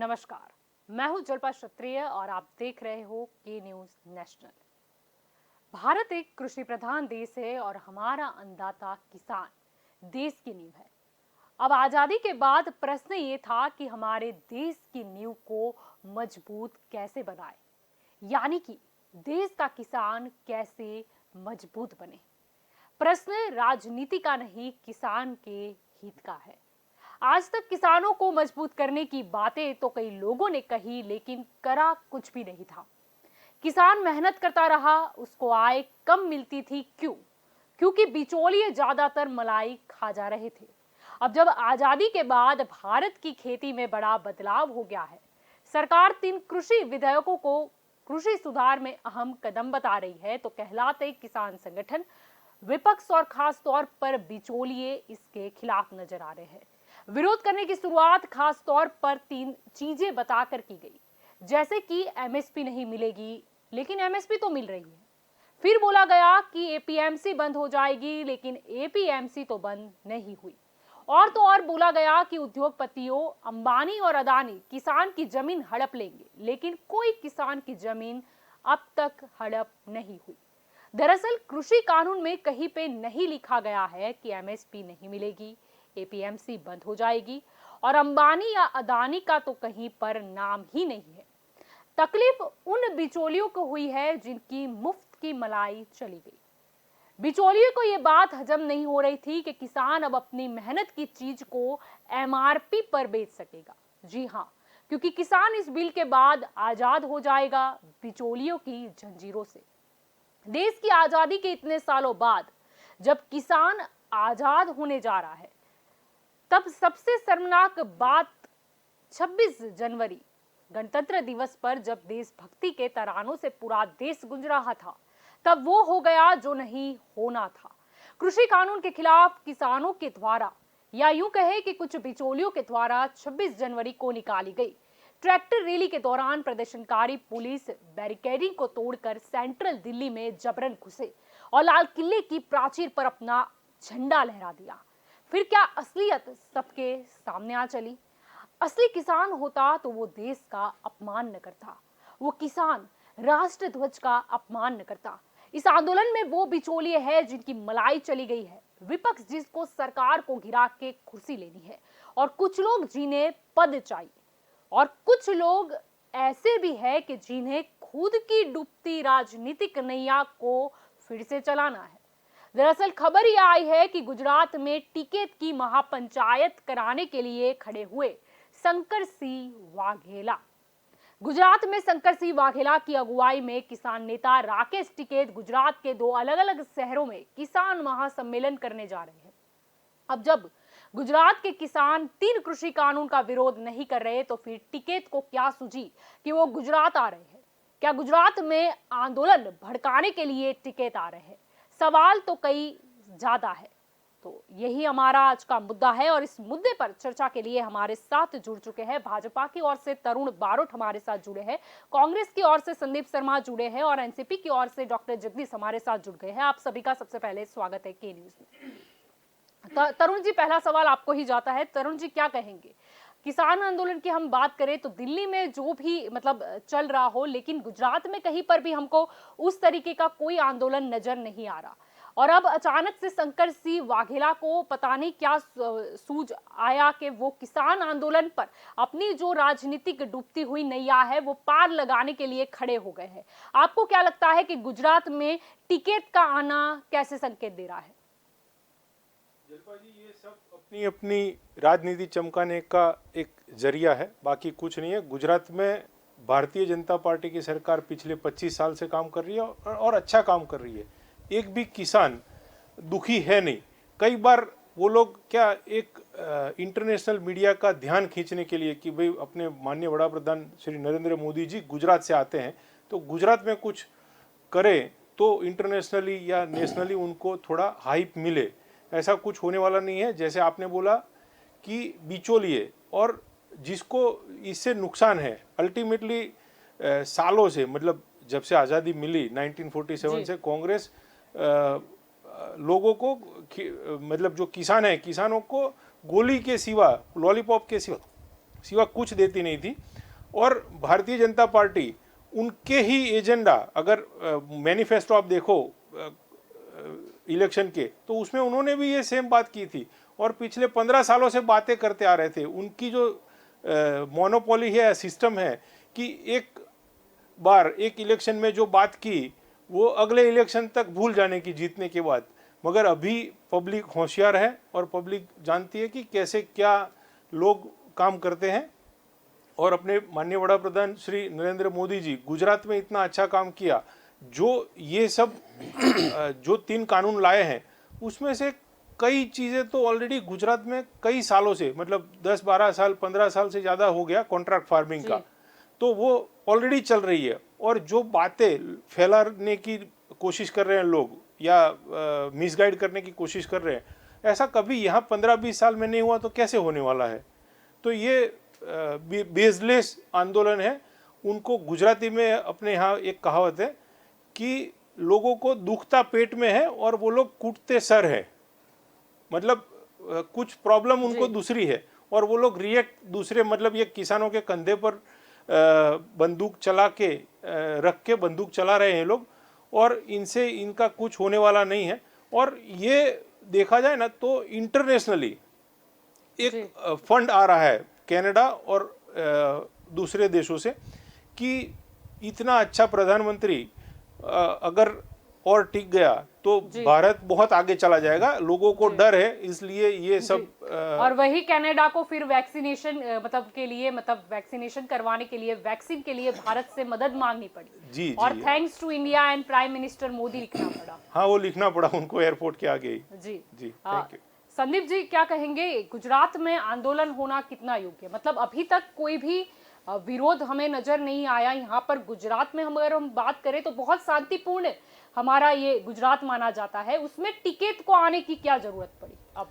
नमस्कार, मैं हूं जल्पा क्षत्रिय और आप देख रहे हो के न्यूज नेशनल। भारत एक कृषि प्रधान देश है और हमारा अन्नदाता किसान देश की नींव है। अब आजादी के बाद प्रश्न ये था कि हमारे देश की नींव को मजबूत कैसे बनाए, यानी कि देश का किसान कैसे मजबूत बने। प्रश्न राजनीति का नहीं, किसान के हित का है। आज तक किसानों को मजबूत करने की बातें तो कई लोगों ने कही, लेकिन करा कुछ भी नहीं था। किसान मेहनत करता रहा, उसको आय कम मिलती थी। क्यों? क्योंकि बिचौलिए ज्यादातर मलाई खा जा रहे थे। अब जब आजादी के बाद भारत की खेती में बड़ा बदलाव हो गया है, सरकार 3 कृषि विधेयकों को कृषि सुधार में अहम कदम बता रही है, तो कहलाते किसान संगठन, विपक्ष और खास तौर पर बिचौलिए इसके खिलाफ नजर आ रहे हैं। विरोध करने की शुरुआत खास तौर पर 3 चीजें बताकर की गई, जैसे कि एमएसपी नहीं मिलेगी, लेकिन एमएसपी तो मिल रही है। फिर बोला गया कि एपीएमसी बंद हो जाएगी, लेकिन एपीएमसी तो बंद नहीं हुई। और तो और बोला गया कि उद्योगपतियों अंबानी और अदानी किसान की जमीन हड़प लेंगे, लेकिन कोई किसान की जमीन अब तक हड़प नहीं हुई। दरअसल कृषि कानून में कहीं पे नहीं लिखा गया है कि एमएसपी नहीं मिलेगी, एपीएमसी बंद हो जाएगी, और अंबानी या अदानी का तो कहीं पर नाम ही नहीं है। तकलीफ उन बिचौलियों को हुई है जिनकी मुफ्त की मलाई चली गई। बिचौलियों को यह बात हजम नहीं हो रही थी कि किसान अब अपनी मेहनत की चीज को एमआरपी पर बेच सकेगा। जी हाँ, क्योंकि किसान इस बिल के बाद आजाद हो जाएगा बिचौलियों की जंजीरों से। देश की आजादी के इतने सालों बाद जब किसान आजाद होने जा रहा है, तब सबसे शर्मनाक बात 26 जनवरी गणतंत्र दिवस पर जब देशभक्ति के तरानों से पूरा देश गूंज रहा था, तब वो हो गया जो नहीं होना था। कृषि कानून के खिलाफ किसानों के द्वारा, या यूं कहे कि कुछ बिचौलियों के द्वारा 26 जनवरी को निकाली गई ट्रैक्टर रैली के दौरान प्रदर्शनकारी पुलिस बैरिकेडिंग को तोड़कर सेंट्रल दिल्ली में जबरन घुसे और लाल किले की प्राचीर पर अपना झंडा लहरा दिया। फिर क्या असलियत सबके सामने आ चली। असली किसान होता तो वो देश का अपमान न करता, वो किसान राष्ट्र ध्वज का अपमान न करता। इस आंदोलन में वो बिचौलिए है जिनकी मलाई चली गई है, विपक्ष जिसको सरकार को गिरा के कुर्सी लेनी है, और कुछ लोग जिन्हें पद चाहिए, और कुछ लोग ऐसे भी है कि जिन्हें खुद की डूबती राजनीतिक नैया को फिर से चलाना है। दरअसल खबर यह आई है कि गुजरात में टिकैत की महापंचायत कराने के लिए खड़े हुए शंकर सिंह वाघेला, गुजरात में शंकर सिंह वाघेला की अगुवाई में किसान नेता राकेश टिकैत गुजरात के 2 अलग अलग शहरों में किसान महासम्मेलन करने जा रहे हैं। अब जब गुजरात के किसान 3 कृषि कानून का विरोध नहीं कर रहे, तो फिर टिकैत को क्या सूझी कि वो गुजरात आ रहे हैं? क्या गुजरात में आंदोलन भड़काने के लिए टिकैत आ रहे हैं? सवाल तो कई ज्यादा है। तो यही हमारा आज का मुद्दा है, और इस मुद्दे पर चर्चा के लिए हमारे साथ जुड़ चुके हैं भाजपा की ओर से तरुण बारोट हमारे साथ जुड़े हैं, कांग्रेस की ओर से संदीप शर्मा जुड़े हैं, और एनसीपी की ओर से डॉक्टर जगदीश हमारे साथ जुड़ गए हैं। आप सभी का सबसे पहले स्वागत है के न्यूज में। तरुण जी, पहला सवाल आपको ही जाता है। तरुण जी, क्या कहेंगे? किसान आंदोलन की हम बात करें तो दिल्ली में जो भी चल रहा हो, लेकिन गुजरात में कहीं पर भी हमको उस तरीके का कोई आंदोलन नजर नहीं आ रहा, और अब अचानक से शंकर सिंह वाघेला को पता नहीं क्या सूझ आया कि वो किसान आंदोलन पर अपनी जो राजनीतिक डूबती हुई नैया है वो पार लगाने के लिए खड़े हो गए हैं। आपको क्या लगता है कि गुजरात में टिकैत का आना कैसे संकेत दे रहा है? जलपा जी, ये सब अपनी अपनी राजनीति चमकाने का एक जरिया है, बाकी कुछ नहीं है। गुजरात में भारतीय जनता पार्टी की सरकार पिछले 25 साल से काम कर रही है और अच्छा काम कर रही है। एक भी किसान दुखी है नहीं। कई बार वो लोग क्या एक इंटरनेशनल मीडिया का ध्यान खींचने के लिए कि भाई अपने माननीय वड़ा प्रधान श्री नरेंद्र मोदी जी गुजरात से आते हैं, तो गुजरात में कुछ करें तो इंटरनेशनली या नेशनली उनको थोड़ा हाइप मिले, ऐसा कुछ होने वाला नहीं है। जैसे आपने बोला कि बिचौलिए और जिसको इससे नुकसान है अल्टीमेटली सालों से, मतलब जब से आज़ादी मिली 1947 से, कांग्रेस लोगों को मतलब जो किसान है, किसानों को गोली के सिवा, लॉलीपॉप के सिवा सिवा कुछ देती नहीं थी। और भारतीय जनता पार्टी उनके ही एजेंडा, अगर मैनिफेस्टो आप देखो इलेक्शन के, तो उसमें उन्होंने भी ये सेम बात की थी और पिछले 15 सालों से बातें करते आ रहे थे। उनकी जो मोनोपोली है, सिस्टम है कि एक बार एक इलेक्शन में जो बात की वो अगले इलेक्शन तक भूल जाने की, जीतने के बाद। मगर अभी पब्लिक होशियार है और पब्लिक जानती है कि कैसे क्या लोग काम करते हैं। और अपने माननीय वड़ा प्रधान श्री नरेंद्र मोदी जी गुजरात में इतना अच्छा काम किया, जो ये सब जो 3 कानून लाए हैं उसमें से कई चीज़ें तो ऑलरेडी गुजरात में कई सालों से, मतलब 10-12 साल 15 साल से ज़्यादा हो गया कॉन्ट्रैक्ट फार्मिंग का, तो वो ऑलरेडी चल रही है। और जो बातें फैलाने की कोशिश कर रहे हैं लोग या मिसगाइड करने की कोशिश कर रहे हैं, ऐसा कभी यहाँ 15-20 साल में नहीं हुआ, तो कैसे होने वाला है। तो ये बेसलेस आंदोलन है। उनको गुजराती में अपने यहाँ एक कहावत है कि लोगों को दुखता पेट में है और वो लोग कूटते सर है। मतलब कुछ प्रॉब्लम उनको दूसरी है और वो लोग रिएक्ट दूसरे, मतलब ये किसानों के कंधे पर बंदूक चला के रख के बंदूक चला रहे हैं लोग, और इनसे इनका कुछ होने वाला नहीं है। और ये देखा जाए ना तो इंटरनेशनली एक फंड आ रहा है कनाडा और दूसरे देशों से कि इतना अच्छा प्रधानमंत्री अगर और टिक गया तो भारत बहुत आगे चला जाएगा। लोगों को डर है, इसलिए ये सब और वही कनाडा को फिर वैक्सीनेशन मतलब वैक्सीनेशन करवाने के लिए, वैक्सीन के लिए भारत से मदद मांगनी पड़ी। जी और thanks to India and prime minister Modi लिखना पड़ा। हाँ, वो लिखना पड़ा उनको एयरपोर्ट के आगे। जी जी, थैंक यू। संदीप जी, क्या कहेंगे, गुजरात में आंदोलन होना कितना योग्य? मतलब अभी तक कोई भी विरोध हमें नजर नहीं आया यहाँ पर। गुजरात में अगर हम बात करें तो बहुत शांतिपूर्ण हमारा ये गुजरात माना जाता है, उसमें टिकट को आने की क्या जरूरत पड़ी अब?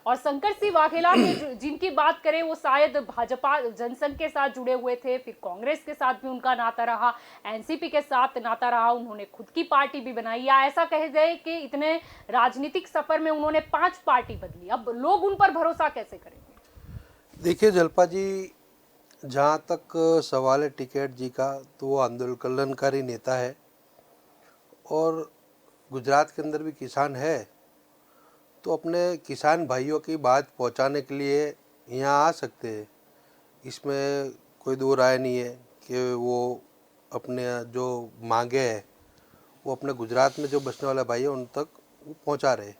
और शंकर सिंह वाघेला के जिनकी बात करें, वो शायद भाजपा जनसंघ के साथ जुड़े हुए थे, फिर कांग्रेस के साथ भी उनका नाता रहा, एनसीपी के साथ नाता रहा, उन्होंने खुद की पार्टी भी बनाई, या ऐसा कह जाए कि इतने राजनीतिक सफर में उन्होंने 5 पार्टी बदली। अब लोग उन पर भरोसा कैसे करेंगे? देखिए जल्पा जी, जहाँ तक सवाल है टिकैत जी का, तो वो आंदोलनकारी नेता है और गुजरात के अंदर भी किसान है, तो अपने किसान भाइयों की बात पहुंचाने के लिए यहाँ आ सकते हैं। इसमें कोई दो राय नहीं है कि वो अपने जो मांगे हैं वो अपने गुजरात में जो बसने वाला भाई है उन तक वो पहुँचा रहे।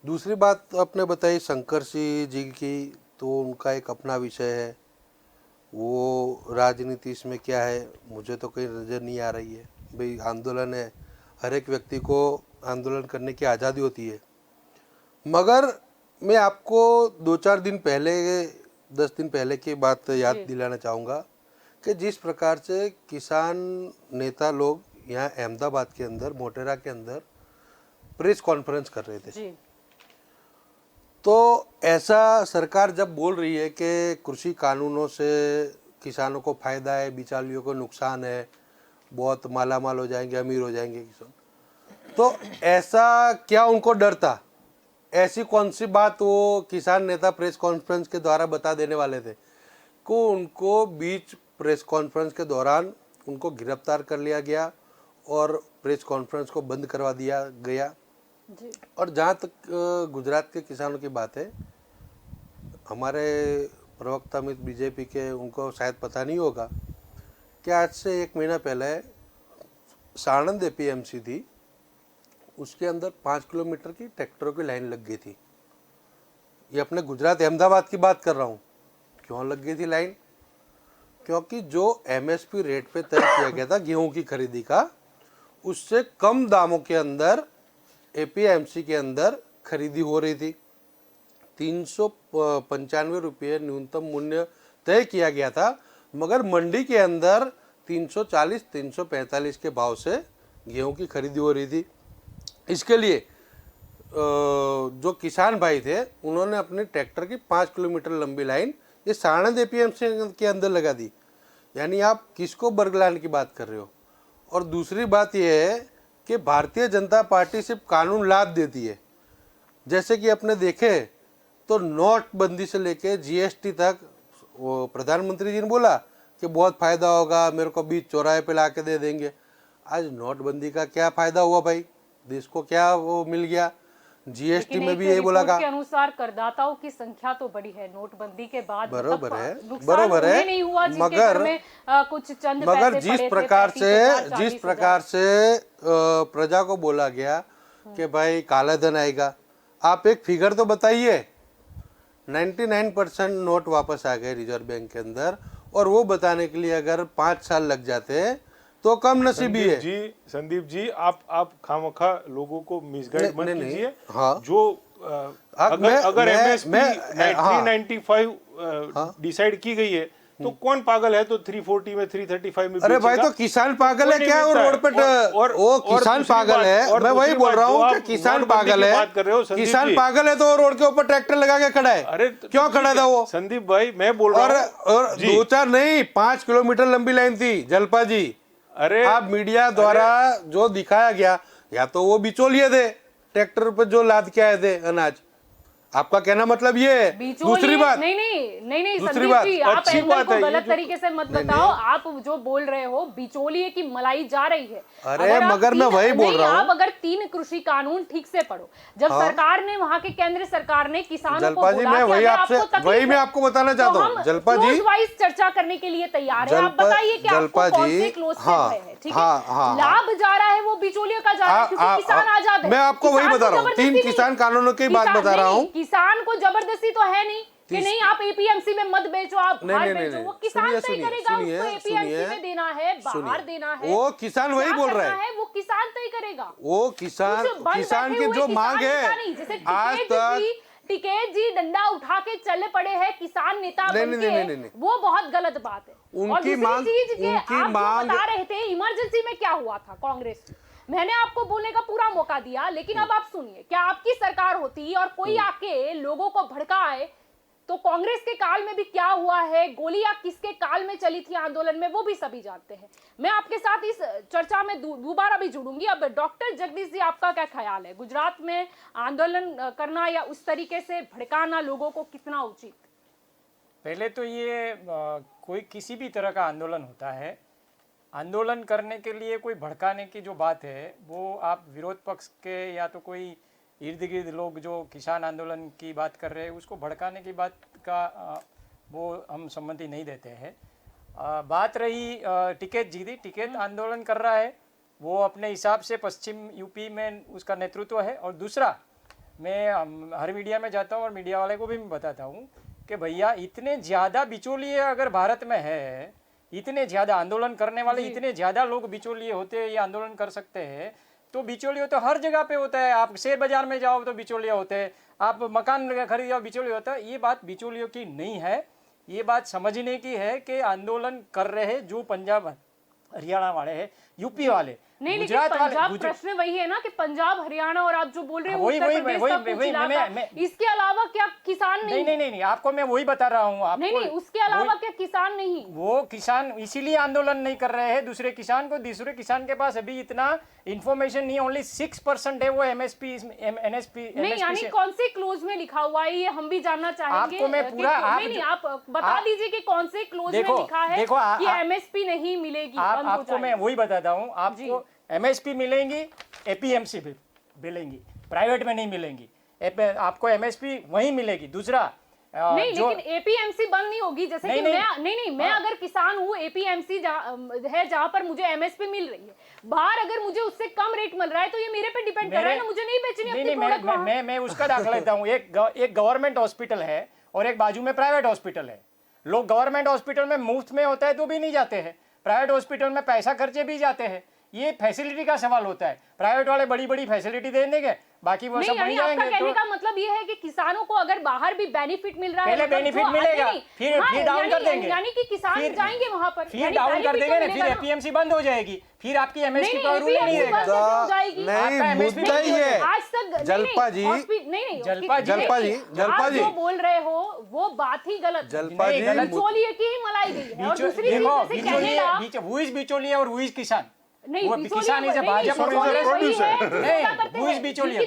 दूसरी बात आपने बताई शंकर सिंह जी की, तो उनका एक अपना विषय है, वो राजनीति इसमें क्या है मुझे तो कहीं नज़र नहीं आ रही है। भाई आंदोलन है, हर एक व्यक्ति को आंदोलन करने की आज़ादी होती है। मगर मैं आपको 2-4 दिन पहले, 10 दिन पहले की बात याद दिलाना चाहूँगा कि जिस प्रकार से किसान नेता लोग यहाँ अहमदाबाद के अंदर, मोटेरा के अंदर प्रेस कॉन्फ्रेंस कर रहे थे, तो ऐसा सरकार जब बोल रही है कि कृषि कानूनों से किसानों को फायदा है, बिचौलियों को नुकसान है, बहुत मालामाल हो जाएंगे, अमीर हो जाएंगे किसान, तो ऐसा क्या उनको डर था? ऐसी कौन सी बात वो किसान नेता प्रेस कॉन्फ्रेंस के द्वारा बता देने वाले थे को उनको बीच प्रेस कॉन्फ्रेंस के दौरान उनको गिरफ्तार कर लिया गया और प्रेस कॉन्फ्रेंस को बंद करवा दिया गया जी। और जहाँ तक गुजरात के किसानों की बात है, हमारे प्रवक्ता मित्र बीजेपी के, उनको शायद पता नहीं होगा कि आज से 1 महीना पहले साणंद एपीएमसी थी, उसके अंदर 5 किलोमीटर की ट्रैक्टरों की लाइन लग गई थी। ये अपने गुजरात अहमदाबाद की बात कर रहा हूँ। क्यों लग गई थी लाइन? क्योंकि जो एमएसपी रेट पे तय किया गया था गेहूं की खरीदी का, उससे कम दामों के अंदर एपीएमसी के अंदर खरीदी हो रही थी। 395 रुपये न्यूनतम मूल्य तय किया गया था, मगर मंडी के अंदर 340-345 के भाव से गेहूं की खरीदी हो रही थी। इसके लिए जो किसान भाई थे उन्होंने अपने ट्रैक्टर की 5 किलोमीटर लंबी लाइन ये साणंद एपीएमसी के अंदर लगा दी। यानी आप किसको बरगलाने की बात कर रहे हो? और दूसरी बात यह है कि भारतीय जनता पार्टी सिर्फ कानून लाभ देती है। जैसे कि आपने देखे तो नोटबंदी से लेके जीएसटी तक वो प्रधानमंत्री जी ने बोला कि बहुत फायदा होगा, मेरे को बीच चौराहे पे ला के दे देंगे। आज नोटबंदी का क्या फायदा हुआ भाई, देश को क्या वो मिल गया? जीएसटी में भी यही बोला के अनुसार करदाताओं की संख्या तो बड़ी है नोटबंदी के बाद, बरोबर है, नुकसान बरोबर है, नहीं हुआ, जिनके मगर घर में कुछ चंद मगर पैसे पड़े थे, जिस प्रकार से प्रजा को बोला गया कि भाई काला धन आएगा, आप एक फिगर तो बताइए। 99% नोट वापस आ गए रिजर्व बैंक के अंदर, और वो बताने के लिए अगर 5 साल लग जाते तो कम नसीबी है। संदीप जी, आप खामखा लोगों को मिसगाइड मत कीजिए। हाँ। जो अगर एमएसपी 395 डिसाइड की गई है तो कौन पागल है तो 340 में 335 में अरे भाई, तो किसान पागल है क्या? और रोड पे वो किसान पागल है, मैं वही बोल रहा हूँ कि किसान पागल है। किसान पागल है तो रोड के ऊपर ट्रैक्टर लगा के खड़ा है। अरे क्यों खड़ा था वो? संदीप भाई, मैं बोल रहा हूँ, और 2-4 नहीं, 5 किलोमीटर लंबी लाइन थी जलपा जी। अरे आप मीडिया द्वारा जो दिखाया गया, या तो वो बिचौलिए थे, ट्रैक्टर पर जो लाद के आए थे अनाज। आपका कहना मतलब ये है। दूसरी बात, नहीं दूसरी बात, जी, आप अच्छी एंगल बात को है, गलत तरीके से मत बताओ। आप जो बोल रहे हो बिचौलिए की मलाई जा रही है। अरे मगर मैं वही बोल रहा हूँ, आप अगर 3 कृषि कानून ठीक से पढ़ो, जब सरकार ने, वहाँ के केंद्र सरकार ने किसानों को जलपा जी, मैं वही आपको बताना चाहता हूँ। जलपा जी, वाइज चर्चा करने के लिए तैयार है। आप बताइए कि आपको कौन से क्लोज से है, ठीक है? लाभ जा रहा है वो बिचौलियों का जा रहा है, क्योंकि किसान आजाद है। मैं आपको वही बता रहा हूँ, 3 किसान कानूनों की बात बता रहा हूँ। किसान को जबरदस्ती तो है नहीं कि नहीं आप एपीएमसी में मत बेचो, आप बाहर बेचो। वो किसान तय करेगा, उसको एपीएमसी में देना है, बाहर देना है, वो किसान वही बोल रहा है, वो किसान तय करेगा। वो किसान की जो मांग है। आज तक टिकैत जी डंडा उठा के चले पड़े हैं किसान नेता बनके, वो बहुत गलत बात है। उनकी मांग, आप बता रहे थे इमरजेंसी में क्या हुआ था कांग्रेस, मैंने आपको बोलने का पूरा मौका दिया, लेकिन अब आप सुनिए, क्या आपकी सरकार होती और कोई आके लोगों को भड़काए तो कांग्रेस के काल में भी क्या हुआ है, गोलियां किसके काल में चली थी आंदोलन में, वो भी सभी जानते हैं। मैं आपके साथ इस चर्चा में दोबारा भी जुड़ूंगी। अब डॉक्टर जगदीश जी, आपका क्या ख्याल है, गुजरात में आंदोलन करना या उस तरीके से भड़काना लोगों को कितना उचित? पहले तो ये कोई किसी भी तरह का आंदोलन होता है, आंदोलन करने के लिए कोई भड़काने की जो बात है, वो आप विरोध पक्ष के या तो कोई इर्द गिर्द लोग जो किसान आंदोलन की बात कर रहे हैं, उसको भड़काने की बात का वो हम सम्मति नहीं देते हैं। बात रही टिकैत जी दी, टिकैत आंदोलन कर रहा है, वो अपने हिसाब से पश्चिम यूपी में उसका नेतृत्व है। और दूसरा, मैं हर मीडिया में जाता हूँ और मीडिया वाले को भी मैं बताता हूँ कि भैया इतने ज़्यादा बिचौलिए अगर भारत में है, इतने ज़्यादा आंदोलन करने वाले, इतने ज़्यादा लोग बिचौलिए होते हैं, ये आंदोलन कर सकते हैं, तो बिचौलिया तो हर जगह पे होता है। आप शेयर बाजार में जाओ तो बिचौलिया होते हैं, आप मकान खरीद जाओ बिचौलिया होता है। ये बात बिचौलियों की नहीं है, ये बात समझने की है कि आंदोलन कर रहे हैं जो पंजाब हरियाणा वाले हैं, यूपी वाले, नहीं, गुजरात वाले। पंजाब प्रश्न वही है ना कि पंजाब हरियाणा और आप जो बोल रहे हैं वही इसके अलावा क्या किसान नहीं, आपको मैं वही बता रहा हूँ। नहीं, उसके अलावा क्या किसान नहीं? वो किसान इसीलिए आंदोलन नहीं कर रहे हैं। दूसरे किसान के पास अभी इतना इंफॉर्मेशन नहीं, ओनली 6% है वो एमएसपी एनएसपी नहीं, यानी कौन से क्लोज में लिखा हुआ है ये हम भी जानना चाहेंगे। आपको मैं पूरा आप बता दीजिए कि कौन से क्लोज में लिखा है कि एमएसपी नहीं मिलेगी। आपको मैं वही बताता हूँ, आपको एमएसपी मिलेंगी, एपीएमसी भी मिलेंगी, प्राइवेट में नहीं मिलेंगी। आपको एमएसपी वहीं मिलेगी। दूसरा नहीं, लेकिन एपीएमसी बंद नहीं होगी। जैसे कि मैं अगर किसान हूँ, एपीएमसी है जहाँ पर मुझे एमएसपी मिल रही है, बाहर अगर मुझे उससे कम रेट मिल रहा है तो ये मेरे पे डिपेंड कर रहा है ना, मुझे नहीं बेचनी अपनी प्रोडक्ट। मैं उसका दाखिला लेता हूँ। एक गवर्नमेंट हॉस्पिटल है और एक बाजू में प्राइवेट हॉस्पिटल है। लोग गवर्नमेंट हॉस्पिटल में मुफ्त में होता है तो भी नहीं जाते हैं, प्राइवेट हॉस्पिटल में पैसा खर्चे भी जाते हैं। ये फैसिलिटी का सवाल होता है। प्राइवेट वाले बड़ी बड़ी फैसिलिटी दे देंगे, बाकी वो सब बन जाएंगे। आपका कहने का मतलब ये है कि किसानों को अगर बाहर भी बेनिफिट मिल रहा है, पहले बेनिफिट मिलेगा, फिर डाउन कर देंगे, यानी कि किसान जाएंगे वहां पर, फिर डाउन कर देंगे ना, फिर एपीएमसी बंद हो जाएगी, फिर आपकी एमएसपी का रूल नहीं रहेगा। नहीं, मुद्दा ही है आज तक जलपा जी, जलपा जी जो बोल रहे हो वो बात ही गलत। जलपा जी, बिचौलिए की ही मलाई गई है। और दूसरी चीज जैसे कहने हु इज बिचौलिया और हु इज किसान? नहीं, किसान इज भाजपा, बिचौलिया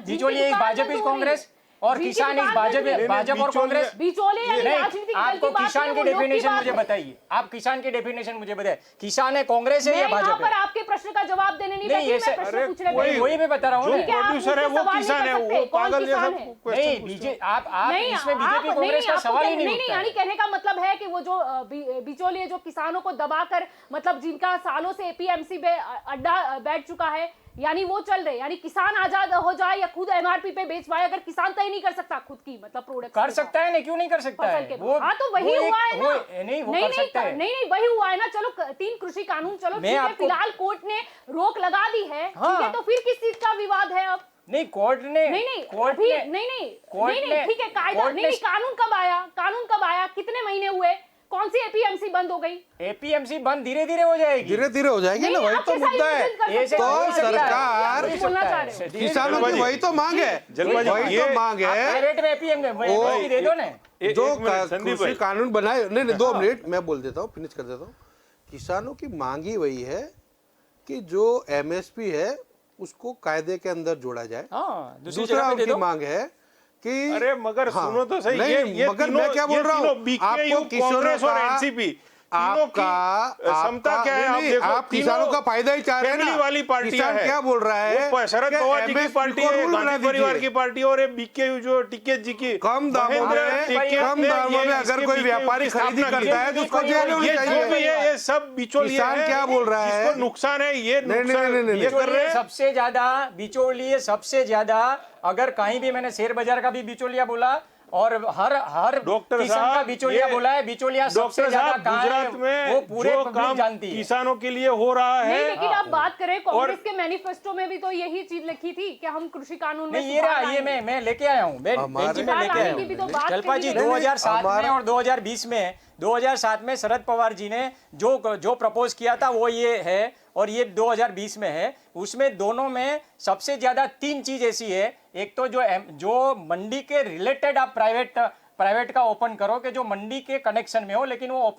बिचौलिया इज भाजपा इज कांग्रेस और बीच की किसान इस बात भाजपा नहीं, भाजपा और कांग्रेस बिचौलिए यानी नहीं, राजनीतिक दल आपको की बात किसान नहीं, की वो लोग की डेफिनेशन बात मुझे है। बताइए, आप किसान की डेफिनेशन मुझे बताइए, किसान है कांग्रेस है मैं या यहाँ भाजपा पर है? आपके प्रश्न का जवाब देने नहीं नहीं, बैठी, ऐसे- मैं प्रश्न अरे पूछने कोई- बैठी। वही मैं बता रहा हूँ जो ना। ठीक है, आप प्रोड्यूसर है मुझसे वो सवाल नहीं किसान कर है, सकते, वो कौन पागल जैसा किसान है? नहीं क्वेश्चन बीजे आप नहीं, इसमें आप बीजेपी नहीं, कांग्रेस का आपको सवाल ही नहीं, नहीं नहीं, उठता यानी है। कहने का मतलब है कि वो जो बिचौलिए जो किसानों को दबाकर मतलब जिनका सालों से एपीएमसी पे अड्डा बैठ चुका है, यानी वो चल रहे, यानी किसान आजाद हो जाए या खुद एमआरपी पे बेच पाए, अगर किसान तय नहीं कर सकता खुद की मतलब प्रोडक्ट कर सकता है ना, क्यों नहीं कर सकता फसल है? के हाँ, तो वही हुआ है ना। नहीं वो कर सकता है। नहीं वही हुआ है ना। चलो 3 कृषि कानून, चलो मैं ठीक है, आपको- फिलहाल कोर्ट ने रोक लगा दी है, हाँ। ठीक है, तो फिर किस चीज का विवाद है अब? नहीं कोर्ट ने नहीं कोर्ट अभी ने नहीं कोर्ट नहीं ने- ठीक है, कायदा कोर्ट नहीं ने- कानून कब आया, कितने महीने हुए, कौन सी एपीएमसी बंद हो गई? एपीएमसी बंद धीरे धीरे हो जाएगी। धीरे धीरे हो जाएगी ना, वही तो मुद्दा है। ऐसे तो हो ही सकता है। सरकार हो ही बोलना सकता चाह है। रहे हो। धीरे- किसानों की वही तो मांग है, जलपाजी, वही तो मांग आप है। प्राइवेट में एपीएमसी दे दो ना। जो एक मिनट, संदीप कृषि भाई। कानून बनाए, नहीं 2 मिनट मैं बोल देता हूँ, फिनिश कर देता हूँ। किसानों की मांग ही वही है कि जो एमएसपी है उसको कायदे के अंदर जोड़ा जाए। हाँ, दूसरी दूसरा जगह पे दे उनकी दो। मांग है कि अरे मगर सुनो तो सही, नहीं, ये मगर तीनों- मैं क्या बोल ये रहा हूँ, तीनों बीकेयू, कांग्रेस और एनसीपी, तीनों की क्षमता क्या है? आप नहीं, देखो, आप किसानों तीनों का फायदा ही चाह रहे हैं फैमिली ना। वाली पार्टियां किसान है। क्या बोल रहा है वो शरद कि पवार जी की MSP पार्टी को है, रूल बना गांधी परिवार दीजिए। की पार्टी और ये बीकेयू जो टिकैत जी की कम दामों महेंद्र में टिकैत कम ने दामों ये में अगर इसके कोई BKU व्यापारी की खरीदी स्थापना की करता है। है तो उसको जेल होनी ये जो चाहिए। भी है ये सब बिचौलिए किसान है, क्या बोल रहा है? जिसको नुकसान है ये नहीं, नुकसान नहीं, ये कर रहे हैं। सबसे ज्यादा बिचौलिए सबसे ज्यादा, अगर कहीं भी मैंने शेयर बाजार का भी बिचौलिया बोला और हर डॉक्टर किस्म का साहब बिचौलिया ये- बोला है। बिचौलिया सबसे डॉक्टर ज्यादा साहब कहाँ है, गुजरात में वो पूरे जो पब्लिक काम जानती है। किसानों के लिए हो रहा नहीं, है, लेकिन आप बात करें कांग्रेस और- के मैनिफेस्टो में भी तो यही चीज लिखी थी कि हम कृषि कानून में नहीं ये रहा, ये मैं लेके आया हूँ, मैं हमारे- बेंच में लेके आया लाने की भी तो हूँ। बात जलपा कही जी गई। 2007 में हमारा- और 2020 में शरद पवार जी ने जो प्रपोज किया था वो ये है, और ये 2020 में है। उसमें दोनों में सबसे ज्यादा 3 चीज ऐसी है। एक तो जो मंडी के रिलेटेड आप प्राइवेट का ओपन करो कि जो मंडी के कनेक्शन में हो, लेकिन वो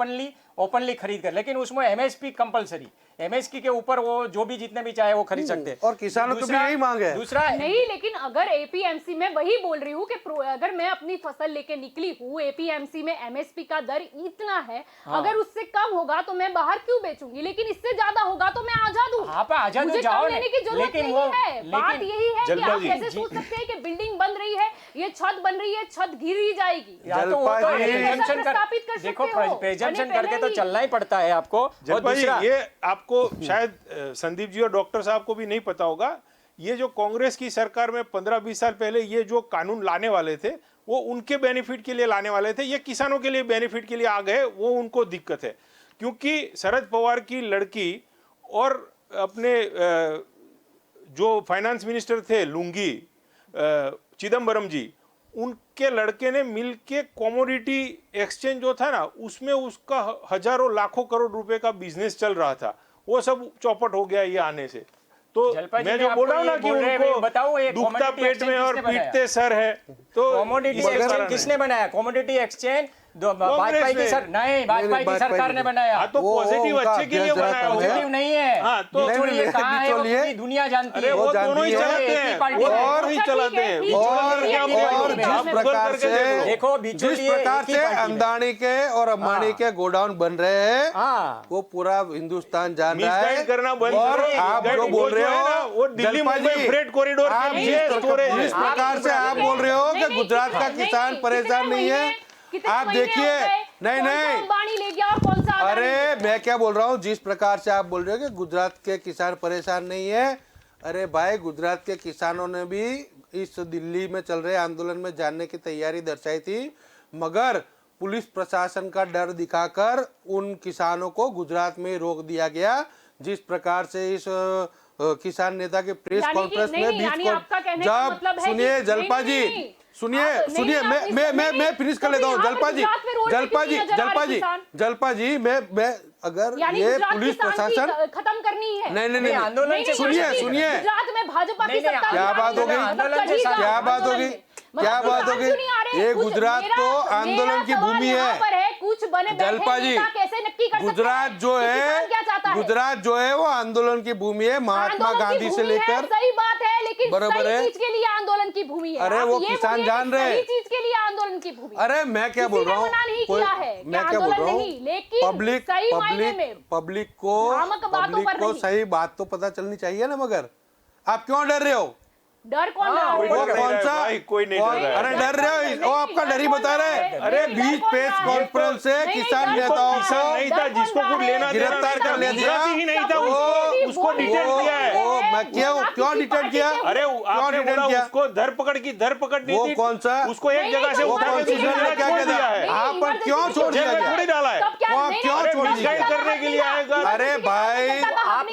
ओपनली खरीद कर, लेकिन उसमें एमएसपी कंपलसरी, एमएसपी के ऊपर वो जो भी जितने भी चाहे वो खरीद सकते हैं। और किसानों की भी यही मांग है। दूसरा नहीं, लेकिन अगर एपीएमसी में वही बोल रही हूँ कि अगर मैं अपनी फसल लेके निकली हूँ, एपीएमसी में एमएसपी का दर इतना है, अगर उससे कम होगा तो मैं बाहर क्यों बेचूंगी, लेकिन इससे ज्यादा होगा तो मैं आजाद हूँ। आप आजाद हो मुझे जाओ कम ना, लेने की जरूरत लेकिन नहीं वो- है। बात लेकिन- यही है कि जलपा आप जी, कैसे सोच सकते हैं कि बिल्डिंग बन रही है, ये छत बन रही है, छत गिर ही जाएगी। या तो वो तो जलपा जी, presumption ऐसा प्रस्तापित कर देखो सकते हो। प्रेजम्पशन यानी करके तो पहले ही- चलना ही पड़ता है आपको। और जलपा जी, दूसरा ये आपको शायद संदीप जी और डॉक्टर साहब को भी नहीं पता होगा, ये जो कांग्रेस की सरकार में 15-20 साल पहले ये जो कानून लाने वाले थे वो उनके बेनिफिट के लिए लाने वाले थे, ये किसानों के लिए बेनिफिट के लिए आ गए, वो उनको दिक्कत है। क्योंकि शरद पवार की लड़की और अपने जो फाइनेंस मिनिस्टर थे लुंगी चिदम्बरम जी, उनके लड़के ने मिलके कमोडिटी एक्सचेंज जो था ना उसमें उसका हजारों लाखों करोड़ रुपए का बिजनेस चल रहा था, वो सब चौपट हो गया ये आने से। तो जलपा जी मैं ने जो बोल आपको रहा हूँ ना ये कि बोल रहे हैं, उनको बताओ ये दुखता commodity पेट में exchange और किसने बनाया? पीटते सर है, तो कमोडिटी इस एक्सचेंज कारण है। किसने बनाया? कमोडिटी एक्सचेंज वाजपेयी की ने। सर नहीं, वाजपेयी की वाजपेयी सरकार ने। ने बनाया। हाँ तो वो पॉजिटिव उनका अच्छे के लिए अभ्यास बनाया रहा होगा। है। पॉजिटिव नहीं है। हाँ, तो- बिचौलिए नहीं, कहाँ है वो बिचौलिए- पूरी दुनिया जानती अरे है। वो वो दोनों ही जानती है। चलाते एक ही हैं, पार्टी वो है। दोनों ही अच्छा, ठीक चलाते है, हैं। ठीक वो है। और क्या और बोल रहे और हैं? जिस आप गूगल प्रकार करके से देख लो। देखो, जिस बिचौलिए प्रकार एक ही से पार्टी में। अंबानी के और अंबानी हाँ। के गोडाउन बन रहे हैं, हाँ। वो पूरा हिंदुस्तान जान रहा है। मिसगाइड करना बंद और करो। आप जो मिसगाइड बोल रहे वो जो है ना, हो वो दिल्ली जलपा मुंबई जी, फ्रेट कॉरिडोर के आप लिए जिस स्टोरेज है। जिस प्रकार से आप बोल रहे हो कि गुजरात का किसान परेशान नहीं है, आप देखिए, नहीं नहीं, अंबानी ले गया और कौन सा अदानी ले अरे गया? मैं क्या बोल रहा हूँ, जिस प्रकार से आप बोल रहे हो कि गुजरात के किसान परेशान नहीं है, अरे भाई गुजरात के किसानों ने भी इस दिल्ली में चल रहे आंदोलन में जाने की तैयारी दर्शाई थी, मगर पुलिस प्रशासन का डर दिखाकर उन किसानों को गुजरात में ही रोक दिया गया। जिस प्रकार से इस किसान नेता के प्रेस यानी कि- कॉन्फ्रेंस नहीं, में नहीं, यानी बीच आपका कहने का जब मतलब है सुनिए कि- जलपा नहीं, जी, नहीं, नहीं। सुनिए आप- सुनिए, नहीं, आप इस- मैं नहीं, फिनिश कर तो लेता हूँ फिर यहाँ जलपा पर जी, गुजरात में रोड पे जलपा क्यों जी, नहीं नजर आ जलपा रहे जी, किसान? जलपा जी, मैं अगर यानी ये गुजरात पुलिस किसान की प्रशासन खत्म करनी है। नहीं नहीं नहीं, नहीं आंदोलन नहीं, से नहीं, सुनिए, यानी कि सुनिए। गुजरात में भाजपा की नहीं, नहीं, सत्ता क्या गुजरात बात में हो गई? मतलब आंदोलन से चढ़ी क्या जाओ बात हो आंदोलन गई? में। क्या मतलब बात हो किसान गई? क्यों नहीं आ रहे? ये कुछ- गुजरात मेरा- तो आंदोलन मेरा की सवाल भूमि यहाँ है। पर है, कुछ बने बैठे जलपा जी, नेता कैसे नक्की कर सकते हैं गुजरात जो कि है, किसान क्या चाहता है? गुजरात जो है वो आंदोलन की भूमि है, महात्मा आंदोलन की गांधी से भूमि है, लेकर सही बात है, लेकिन बराबर सही है। चीज के लिए आंदोलन आंदोलन की भूमि है। अरे आप वो ये किसान बोलिए जान कि रहे। सही चीज के लिए आंदोलन की भूमि। अरे मैं क्या बोल किसी रहा ने हूँ, मना नहीं किया है कि मैं क्या बोल आंदोलन रहा हूँ, नहीं, लेकिन पब्लिक सही मायने में पब्लिक पब्लिक को भ्रामक बातों पर नहीं। सही बात तो पता चलनी चाहिए ना, मगर आप क्यों डर रहे हो? डर कौन रहा कोई है? वो डर नहीं कौन रहा है सा भाई, कोई नहीं डर रहा है। अरे डर रहे हो, वो आपका डर ही बता रहे हैं। अरे नहीं, डर 20 कौन प्रेस रहा है? कॉन्फ्रेंस से नहीं, किसान डर कौन नेताओं रहा किसान को है? नहीं था, डर जिसको कौन कुछ रहा है? लेना देना गिरफ्तार कर लिया गया। गुजराती ही नहीं था, वो उसको डिटेन किया है। वो मैं क्यों डिटेन किया? अरे क्यों आपने डिटेन बोला किया? उसको धरपकड़ नहीं वो थी, कौन सा? उसको एक नहीं, जगह से नहीं, वो उठा कौन के सी दूसरी जगह जगह क्या छोड़ किया दिया था? है। आप पर क्यों छोड़ जेल दिया में गया? थोड़ी डाला है। तब क्या वहाँ नहीं, क्यों नहीं, छोड़ तब दिया? क्या करने के लिए आएगा? अरे भाई आप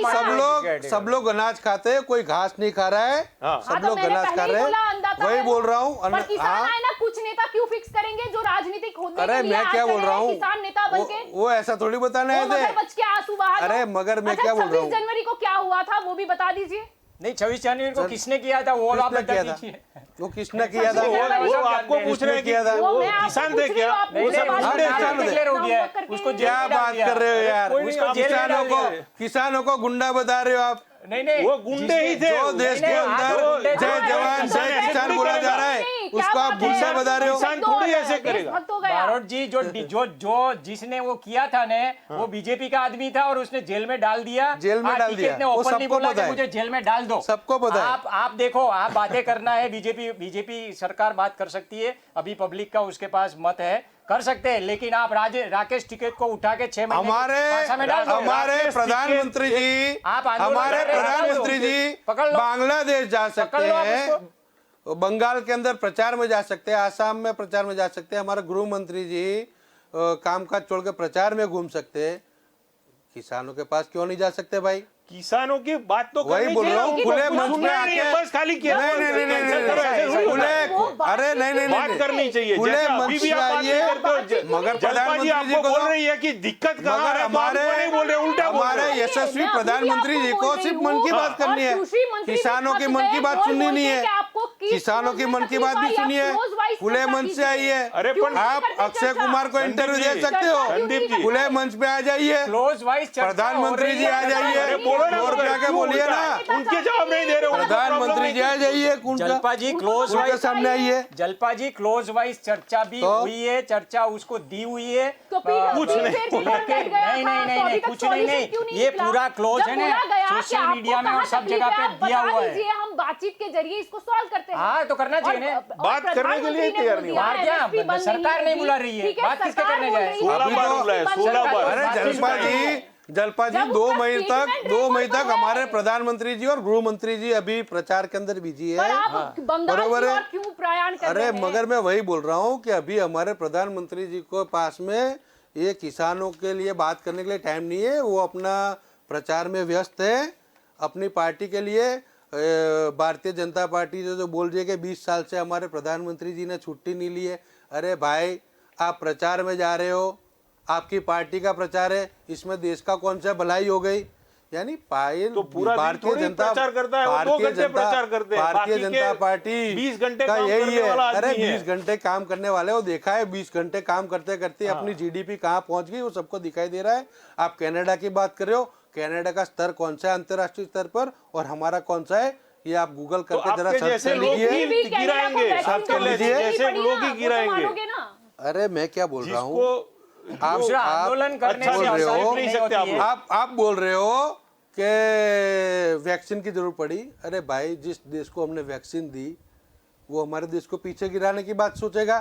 सब लोग अनाज खाते हैं, कोई घास नहीं खा रहा है, हाँ। सब लोग अनाज खा रहे हैं। वही बोल रहा हूँ। पर किसान हाँ। आए ना, कुछ नेता क्यों फिक्स करेंगे जो राजनीतिक होने अरे के लिए मैं क्या आ बोल चले रहा हैं, हूँ, किसान नेता बनके वो ऐसा थोड़ी बताने आए थे। मगरमच्छ के आंसू बहा दो। अरे मगर मैं अच्छा, क्या बोल रहा 26 हूँ, जनवरी को क्या हुआ था वो भी बता दीजिए। नहीं 26 जनवरी को किसने किया था वो आप किसने बता किया था? दीजिए। वो किसने किया था? वो आपको पूछ रहे हैं कि किया था? वो मैं आपको किसान पूछ थे रही क्या? हूँ, आप नहीं, मुझे नहीं, बात हाँ, करने किसान दीजिए। थे। हो गया है, करके उसको जेल क्या में डाल बात दिया। कर रहे हो यार? कोई नहीं, उसको आप जेल में किसानों डाल को दिया। किसानों को गुंडा बता रहे हो आप। नहीं वो गुंडे ही थे। जो देश के नहीं, अंदर वो गुंडे जय थे। जवान किसान जय ऐसे किसान थोड़ी बोला जा करेगा। रहा है, नहीं, क्या उसको आप बात है? गुंडा बता रहे हो। किसान थोड़ी ऐसे करेगा। देशभक्त हो गया। बारोट जी जो जिसने वो किया था ने वो बीजेपी का आदमी था और उसने जेल में डाल दिया। जेल में आज डाल टिकट दिया। ने वो ओपनली सबको बोला पता कि है। मुझे जेल में डाल दो। सबको पता है। आप देखो, आप बातें करना है, बीजेपी सरकार बात कर सकती है, अभी पब्लिक का उसके पास मत है, कर सकते हैं, लेकिन आप राकेश टिकैत को उठा के 6 महीने हमारे की फांसा में डाल दो। हमारे प्रधानमंत्री जी आप आंदोलन हमारे कर रहे हैं, प्रधानमंत्री जी पकड़ लो। बांग्लादेश जा सकते पकड़ लो आप हैं, बंगाल के अंदर प्रचार में जा सकते हैं, आसाम में प्रचार में जा सकते हैं, हमारे गृह मंत्री जी कामकाज छोड़ के प्रचार में घूम सकते हैं। किसानों के पास क्यों नहीं जा सकते भाई? किसानों की बात तो वही करनी बोल चाहिए रहा हूँ, उनको, खुले कुछ मंच सुनना में नहीं है, आके बस खाली किया। नहीं नहीं नहीं नहीं कैंसिल करो, ऐसे थोड़ी होता है। खुले अरे नहीं नहीं बात नहीं करनी चाहिए। खुले जैसे मंच अभी भी से आप बात आइए, नहीं करते हो। मगर जलपा जी प्रधानमंत्री जी आपको को बोल रही है कि दिक्कत कहाँ मगर है, तो आप वो नहीं बोल रहे, उल्टा बोल हमारे रहे हैं। यशस्वी मैं अभी भी प्रधानमंत्री आपको जी बोल को रही सिर्फ हूँ, मन की बात और करनी है, कृषि मंत्री किसानों की भी मन की थक बात गए सुननी बोल नहीं बोल है, के आपको किस किसानों की क्लोज में मन की बात भी तकलीफ आई, सुनिए, आप क्लोज वाइज खुले चर्चा मंच से कीजिए। आइए। अरे क्यों पर नहीं आप करते अक्षय चर्चा? कुमार को इंटरव्यू दे संदीप जी, सकते हो, संदीप जी। खुले मंच पे आ जाइए, क्लोज वाइज चर्चा हो प्रधानमंत्री रही जी है। आ जाइए, अरे बोलो ना, और क्या क्या क्यों बोलिए उल्टा? ना, उनके जवाब नहीं दे रहे हो, प्रधानमंत्री जी आ जाइए, उनका जलपा जी क्लोज उनके वाइज सामने आइए। जलपा जी क्लोज वाइज चर्चा भी तो? हुई है, चर्चा उसको दी हुई है। तो फिर कुछ फिर नहीं, फिर लेकिन फिर गया नहीं था, नहीं नहीं तो अभी नहीं तक कुछ नहीं solution नहीं क्यों नहीं ये निकला? पूरा क्लोज जब है ना, बोला गया कि सोशल आपको मीडिया में कहाँ और सब तकलीफ जगह है, पे आप दिया बता हुआ है। दीजिए, हम बातचीत के जरिए इसको सॉल्व करते हैं। हाँ, तो करना चाहिए ना। बात करने के लिए तैयार नहीं बात क्या, सरकार नहीं बुला रही है, बात किसके करने जाए? 16 बार बुला है, 16 बार। अरे बात जलपा नहीं जी जब 2 उसका मई तक statement 2 मई record तक है। हमारे प्रधानमंत्री जी और गृह मंत्री जी अभी प्रचार के अंदर बिजी पर है। आप बंगाल बरोबर की है। ओर क्यों प्रयाण कर रहे अरे हैं? मगर मैं वही बोल रहा हूँ कि अभी हमारे प्रधानमंत्री जी को पास में ये किसानों के लिए बात करने के लिए टाइम नहीं है, वो अपना प्रचार में व्यस्त है अपनी पार्टी के लिए। भारतीय जनता पार्टी जो बोल रही है कि 20 साल से हमारे प्रधानमंत्री जी ने छुट्टी नहीं ली है। अरे भाई, आप प्रचार में जा रहे हो, आपकी पार्टी का प्रचार है, इसमें देश का कौन सा भलाई हो गई? यानी तो पूरा दिन थोड़ी प्रचार करता है, वो 2 घंटे प्रचार करते हैं। भारतीय बाकी के जनता पार्टी 20 घंटे का काम यही करने है। वाला अरे आदमी है। 20 घंटे काम करने वाले हो, देखा है 20 घंटे काम करते करते अपनी जीडीपी कहाँ पहुंच गई वो सबको दिखाई दे रहा है। आप कनाडा की बात कर रहे हो, कनाडा का स्तर कौन सा है अंतर्राष्ट्रीय स्तर पर और हमारा कौन सा है, ये आप गूगल करके जरा आपके सर्च जैसे कर लोग लीजिए। ही गिराएंगे, सबके लिए जैसे लोग ही गिराएंगे। अरे मैं क्या बोल रहा हूँ, जिसको आप दूसरा आंदोलन करने अच्छा से बोल रहे आसानी हो, नहीं सकते होती है। आप बोल रहे हो कि वैक्सीन की जरूरत पड़ी। अरे भाई, जिस देश को हमने वैक्सीन दी वो हमारे देश को पीछे गिराने की बात सोचेगा?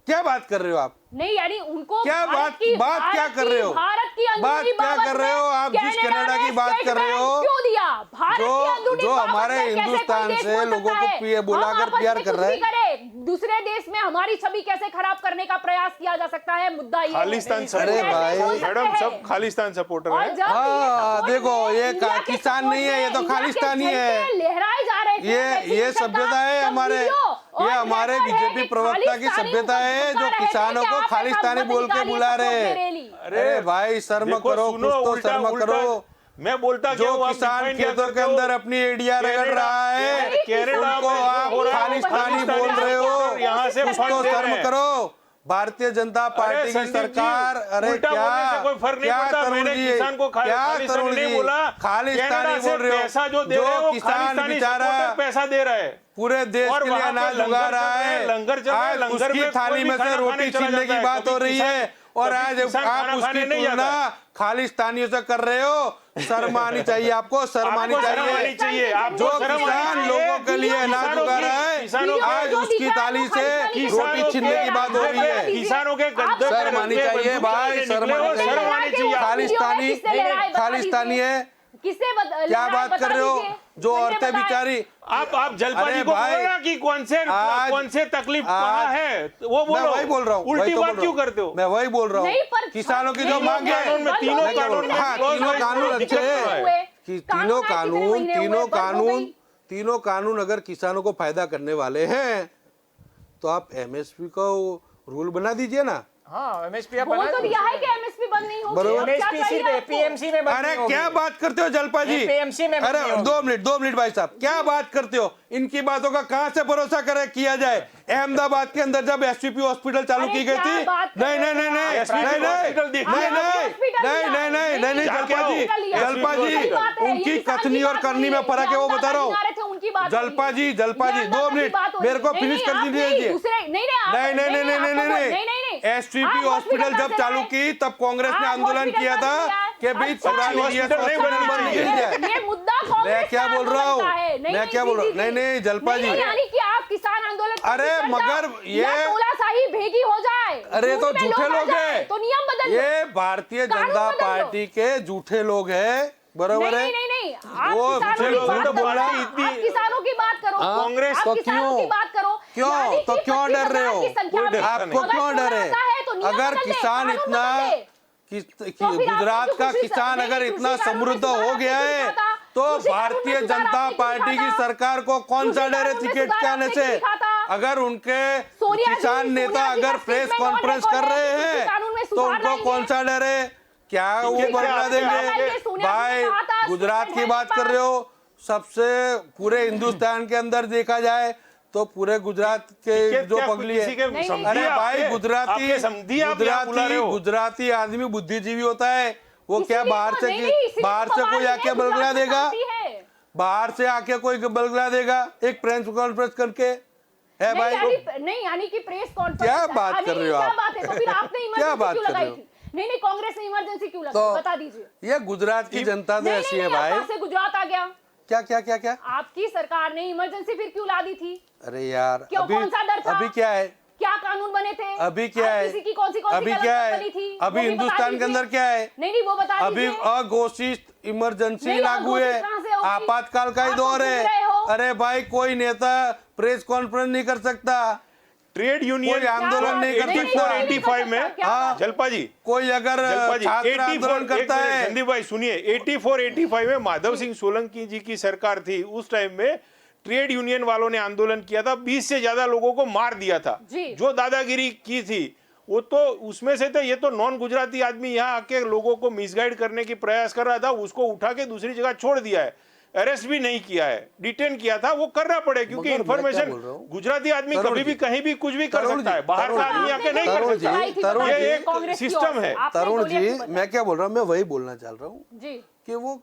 क्या बात कर रहे हो आप? नहीं, यानी उनको क्या बात क्या कर रहे हो? भारत की बात अंदरूनी क्या बाबत कर रहे हो आप? में जिस कनाडा कनाडा की ने बात स्टेट कर रहे बैंक हो, क्यों दिया? भारत की अंदरूनी जो बाबत हमारे में कैसे कोई हिंदुस्तान देश से बोल लोगों सकता को है? पीए बुलाकर हम आपस प्यार में कर कुछ रहा भी है। करें, दूसरे देश में हमारी छवि कैसे खराब करने का प्रयास किया जा सकता है, मुद्दा ये है। खालिस्तान कैसे अरे भाई, बोल सकते मैडम हैं? सब खालिस्तान सपोर्टर और है। जब हाँ, सपोर्ट देखो, में ये इंडिया के किसान सपोर्ट नहीं है, ये तो में इंडिया के खालिस्तानी है। झंडे लहराए जा रहे थे, ये वैसे ही सभ्यता है सब हमारे, वीडियो और ये हमारे record है बीजेपी कि प्रवक्ता की खालिस्तानी सभ्यता है उनको जो धक्का रहे थे किसानों कि को आप ऐसा खालिस्तानी मत बोल के निकालिए बुला रहे सपोर्ट में हैं। रैली। अरे भाई, शर्म देखो, करो, सुनो, कुछ तो उल्टा- शर्म उल्टा- करो। मैं बोलता जो क्या, किसान खेतों के अंदर अपनी एडिया रगड़ रहा है, कनाडा उनको में आप हो रहा है, खालिस्तानी बोल रहे हो, यहाँ से कुछ फंड तो दे रहे शर्म हैं। करो। भारतीय जनता पार्टी की संदीप जी, सरकार, अरे उल्टा क्या बोलने से कोई फर्क नहीं क्या पड़ता। तरुण मैंने जी, किसान को क्या खालिस्तानी तरुण नहीं जी, बोला। खालिस्तानी कनाडा से बोल रहे हो, पैसा जो दे रहे हैं वो किसान खालिस्तानी बेचारा सपोर्टर पैसा दे रहा है, पूरे देश और के लिए वहाँ पे अनाज लंगर उगा चल रहा रहे हैं, है। लंगर चल रहे हैं, आज लंगर उसकी में थाली कोई भी में से खाना रोटी खाने चला छीनने की जाता है। बात कभी हो रही किसान- है, और कभी आज किसान आप खाना उसकी खाने नहीं तुलना जाता। खालिस्तानियों से कर रहे हो। शर्म आनी चाहिए आपको, शर्म आनी आपको शर्म आनी चाहिए। चाहिए। आपको जो शर्म आनी किसान चाहिए। लोगों के लिए अनाज किसानों उगा की- रहा है, किसानों की- आज उसकी थाली से रोटी छीनने की बात हो रही है। किसानों के गद्दे पे शर्म आनी गद्दे चाहिए बंदूक भाई, निकले शर्म हो, आनी शर्म आनी चाहिए। खालिस्तानी खालिस्तानी है, क्या बात कर रहे हो? जो औरतें बेचारी, आप जलपा जी अरे को भाई, बोलो ना कि आज- कौन से तकलीफ कहाँ आज- है, वो मैं बोलो। वही बोल रहा हूँ, उल्टी वही तो बात बोल रहा क्यों हूँ। करते हो? मैं वही बोल रहा नहीं, हूँ, पर किसानों की जो तीनों मांग है, कानून में तीनों मैं क्या बोल कानून रहा हूँ? हाँ, में तीनों कानून अच्छे हैं कि तीनों कानून अगर किसानों को फायदा करने वाले हैं तो आप एमएसपी को रूल बना दीजिए ना। हाँ, एमएसपी आप बोल बना तो दिया है कि एमएसपी बंद नहीं होगी। बरोबर। अब क्या एमएसपी चाहिए सिर्फ आपको? एपीएमसी में बंद अरे नहीं होगी। क्या बात करते हो जलपा जी? APMC में अरे बंदी होगी। 2 मिनट भाई साहब, क्या बात करते हो? इनकी बातों का कहां से भरोसा करे किया जाए? अहमदाबाद के अंदर जब एसपीपी हॉस्पिटल चालू अरे की गई क्या थी, बात कर नहीं रहे नहीं नहीं हो नहीं आप? SPP हॉस्पिटल देखिए। नहीं नहीं हॉस्पिटल नहीं लिया। नहीं नहीं नहीं नहीं जाके जलपा जी, आओ। जलपा SPP जी, हॉस्पिटल। बात है, ये उनकी किसान कथनी की और बात करनी हो में रही फर्क है, वो ये बता रहा हूँ। अंदाजा गिना रहे थे, उनकी बात हो जलपा रही है। जी, जलपा जी, ये 2 अंदाजा की मिनट बात हो मेरे रही को है। फिनिश नहीं, कर आप दीजिए। नहीं, दूसरे नहीं आप- नहीं नहीं नहीं नहीं नहीं नहीं एसटीपी आप हॉस्पिटल जब कैसे चालू आए? की तब कांग्रेस ने आप आंदोलन हॉस्पिटल किया बंद था किया है। कि भाई अच्छा, पुरानी हॉस्पिटल जीएस नहीं हॉस्पिटल बनना बंद चाहिए। की जाए। ये मुद्दा कांग्रेस मैं क्या का बोल रहा आंदोलन हूँ? का है। मैं क्या बोल रहा हूँ? नहीं जलपा जी, यानी कि आप किसान आंदोलन को अरे चल मगर जाओ, ये- या टोलाशाही भेगी हो जाए। अरे तो झूठ में झूठे आ लोग जाए, हैं, तो नियम बदल लो। ये भारतीय कानून जनता बदल लो। पार्टी के झूठे लोग हैं, बरोबर है? नहीं आप वो किसानों झूठे की लोग बात तो करो बोल ना, रहे हैं, आप किसानों की बात करो। कांग्रेस आप तो किसानों क्यों? की बात करो। क्यों? यानी तो कि क्यों 25,000 डर रहे हो? की संख्या में आपको अगर क्यों डर टोला है? आता है तो नियम अगर बदल दे, किसान कानून इतना बदल दे। तो फिर गुजरात आपको का कृषि किसान नहीं, अगर कृषि इतना कानून में समृद्ध सुधार हो आपने गया क्यों है लिखा था? तो कृषि कानून भारतीय में सुधार जनता आपने क्यों पार्टी लिखा की था? सरकार को कौन सा कृषि डर है कानून में टिकट सुधार के आने आपने से? क्यों लिखा था? अगर उनके सोनिया जी- किसान नेता सोनिया जी का अगर प्रेस statement कॉन्फ्रेंस on कर record रहे है कि कृषि कानून में हैं तो सुधार उनको लाएंगे। कौन सा डर है? क्या वो ठीक है, बदला आप देंगे? बताइए, सोनिया जी भाई ने कहा था, गुजरात की statement बात है कर रहे हो, सबसे पूरे हिंदुस्तान के अंदर देखा जाए तो पूरे गुजरात के जो पगली है, अरे भाई गुजराती आदमी बुद्धिजीवी होता है, वो क्या बाहर से कोई आके बलगला देगा? बाहर से आके कोई बलगला देगा एक प्रेस कॉन्फ्रेंस करके? है भाई नहीं यानी कि प्रेस कॉन्फ्रेंस क्या बात कर रहे हो आप? क्या बात है? तो फिर आपने क्या इमरजेंसी बात क्यों कर लगाई रहे हो? थी? नहीं कांग्रेस ने इमरजेंसी क्यों लगाई? तो बता दीजिए। ये गुजरात की जनता तो ऐसी है भाई। से गुजरात आ गया। क्या क्या क्या क्या? आपकी सरकार ने इमरजेंसी फिर क्यों ला दी थी? अरे यार क्यों? कौन सा डर था? अभी क्या है? क्या कानून बने थे? अभी क्या है? किसी की कौन सी अभी क्या है? बनी थी? अभी वो भी बता हिंदुस्तान के दीजिए। अंदर क्या है? नहीं वो बता अभी दीजिए। अघोषित इमरजेंसी नहीं, लागू है, अघोषित कहाँ से होगी? आपातकाल का ही आप दौर तो है। घूम रहे हो। अरे भाई कोई नेता प्रेस कॉन्फ्रेंस नहीं कर सकता, ट्रेड यूनियन कोई आंदोलन नहीं कर सकता। 84-85 में हाँ। जलपा जी कोई अगर छात्र आंदोलन करता है, संदीप भाई सुनिए, 84-85 में माधव सिंह सोलंकी जी की सरकार थी, उस टाइम में ट्रेड यूनियन वालों ने आंदोलन किया था, 20 से ज्यादा लोगों को मार दिया था। जो दादागिरी की थी वो तो उसमें से थे। ये तो नॉन गुजराती आदमी यहाँ आके लोगों को मिसगाइड करने की प्रयास कर रहा था, उसको उठा के दूसरी जगह छोड़ दिया है, अरेस्ट भी नहीं किया है, डिटेन किया था, वो करना पड़े क्योंकि इंफॉर्मेशन गुजराती आदमी कभी भी कहीं भी कुछ भी कर सकता है, बाहर का आदमी आके नहीं कर सकता। ये एक सिस्टम है। तरुण जी मैं क्या बोल रहा हूँ, मैं वही बोलना चाह रहा हूँ जी कि वो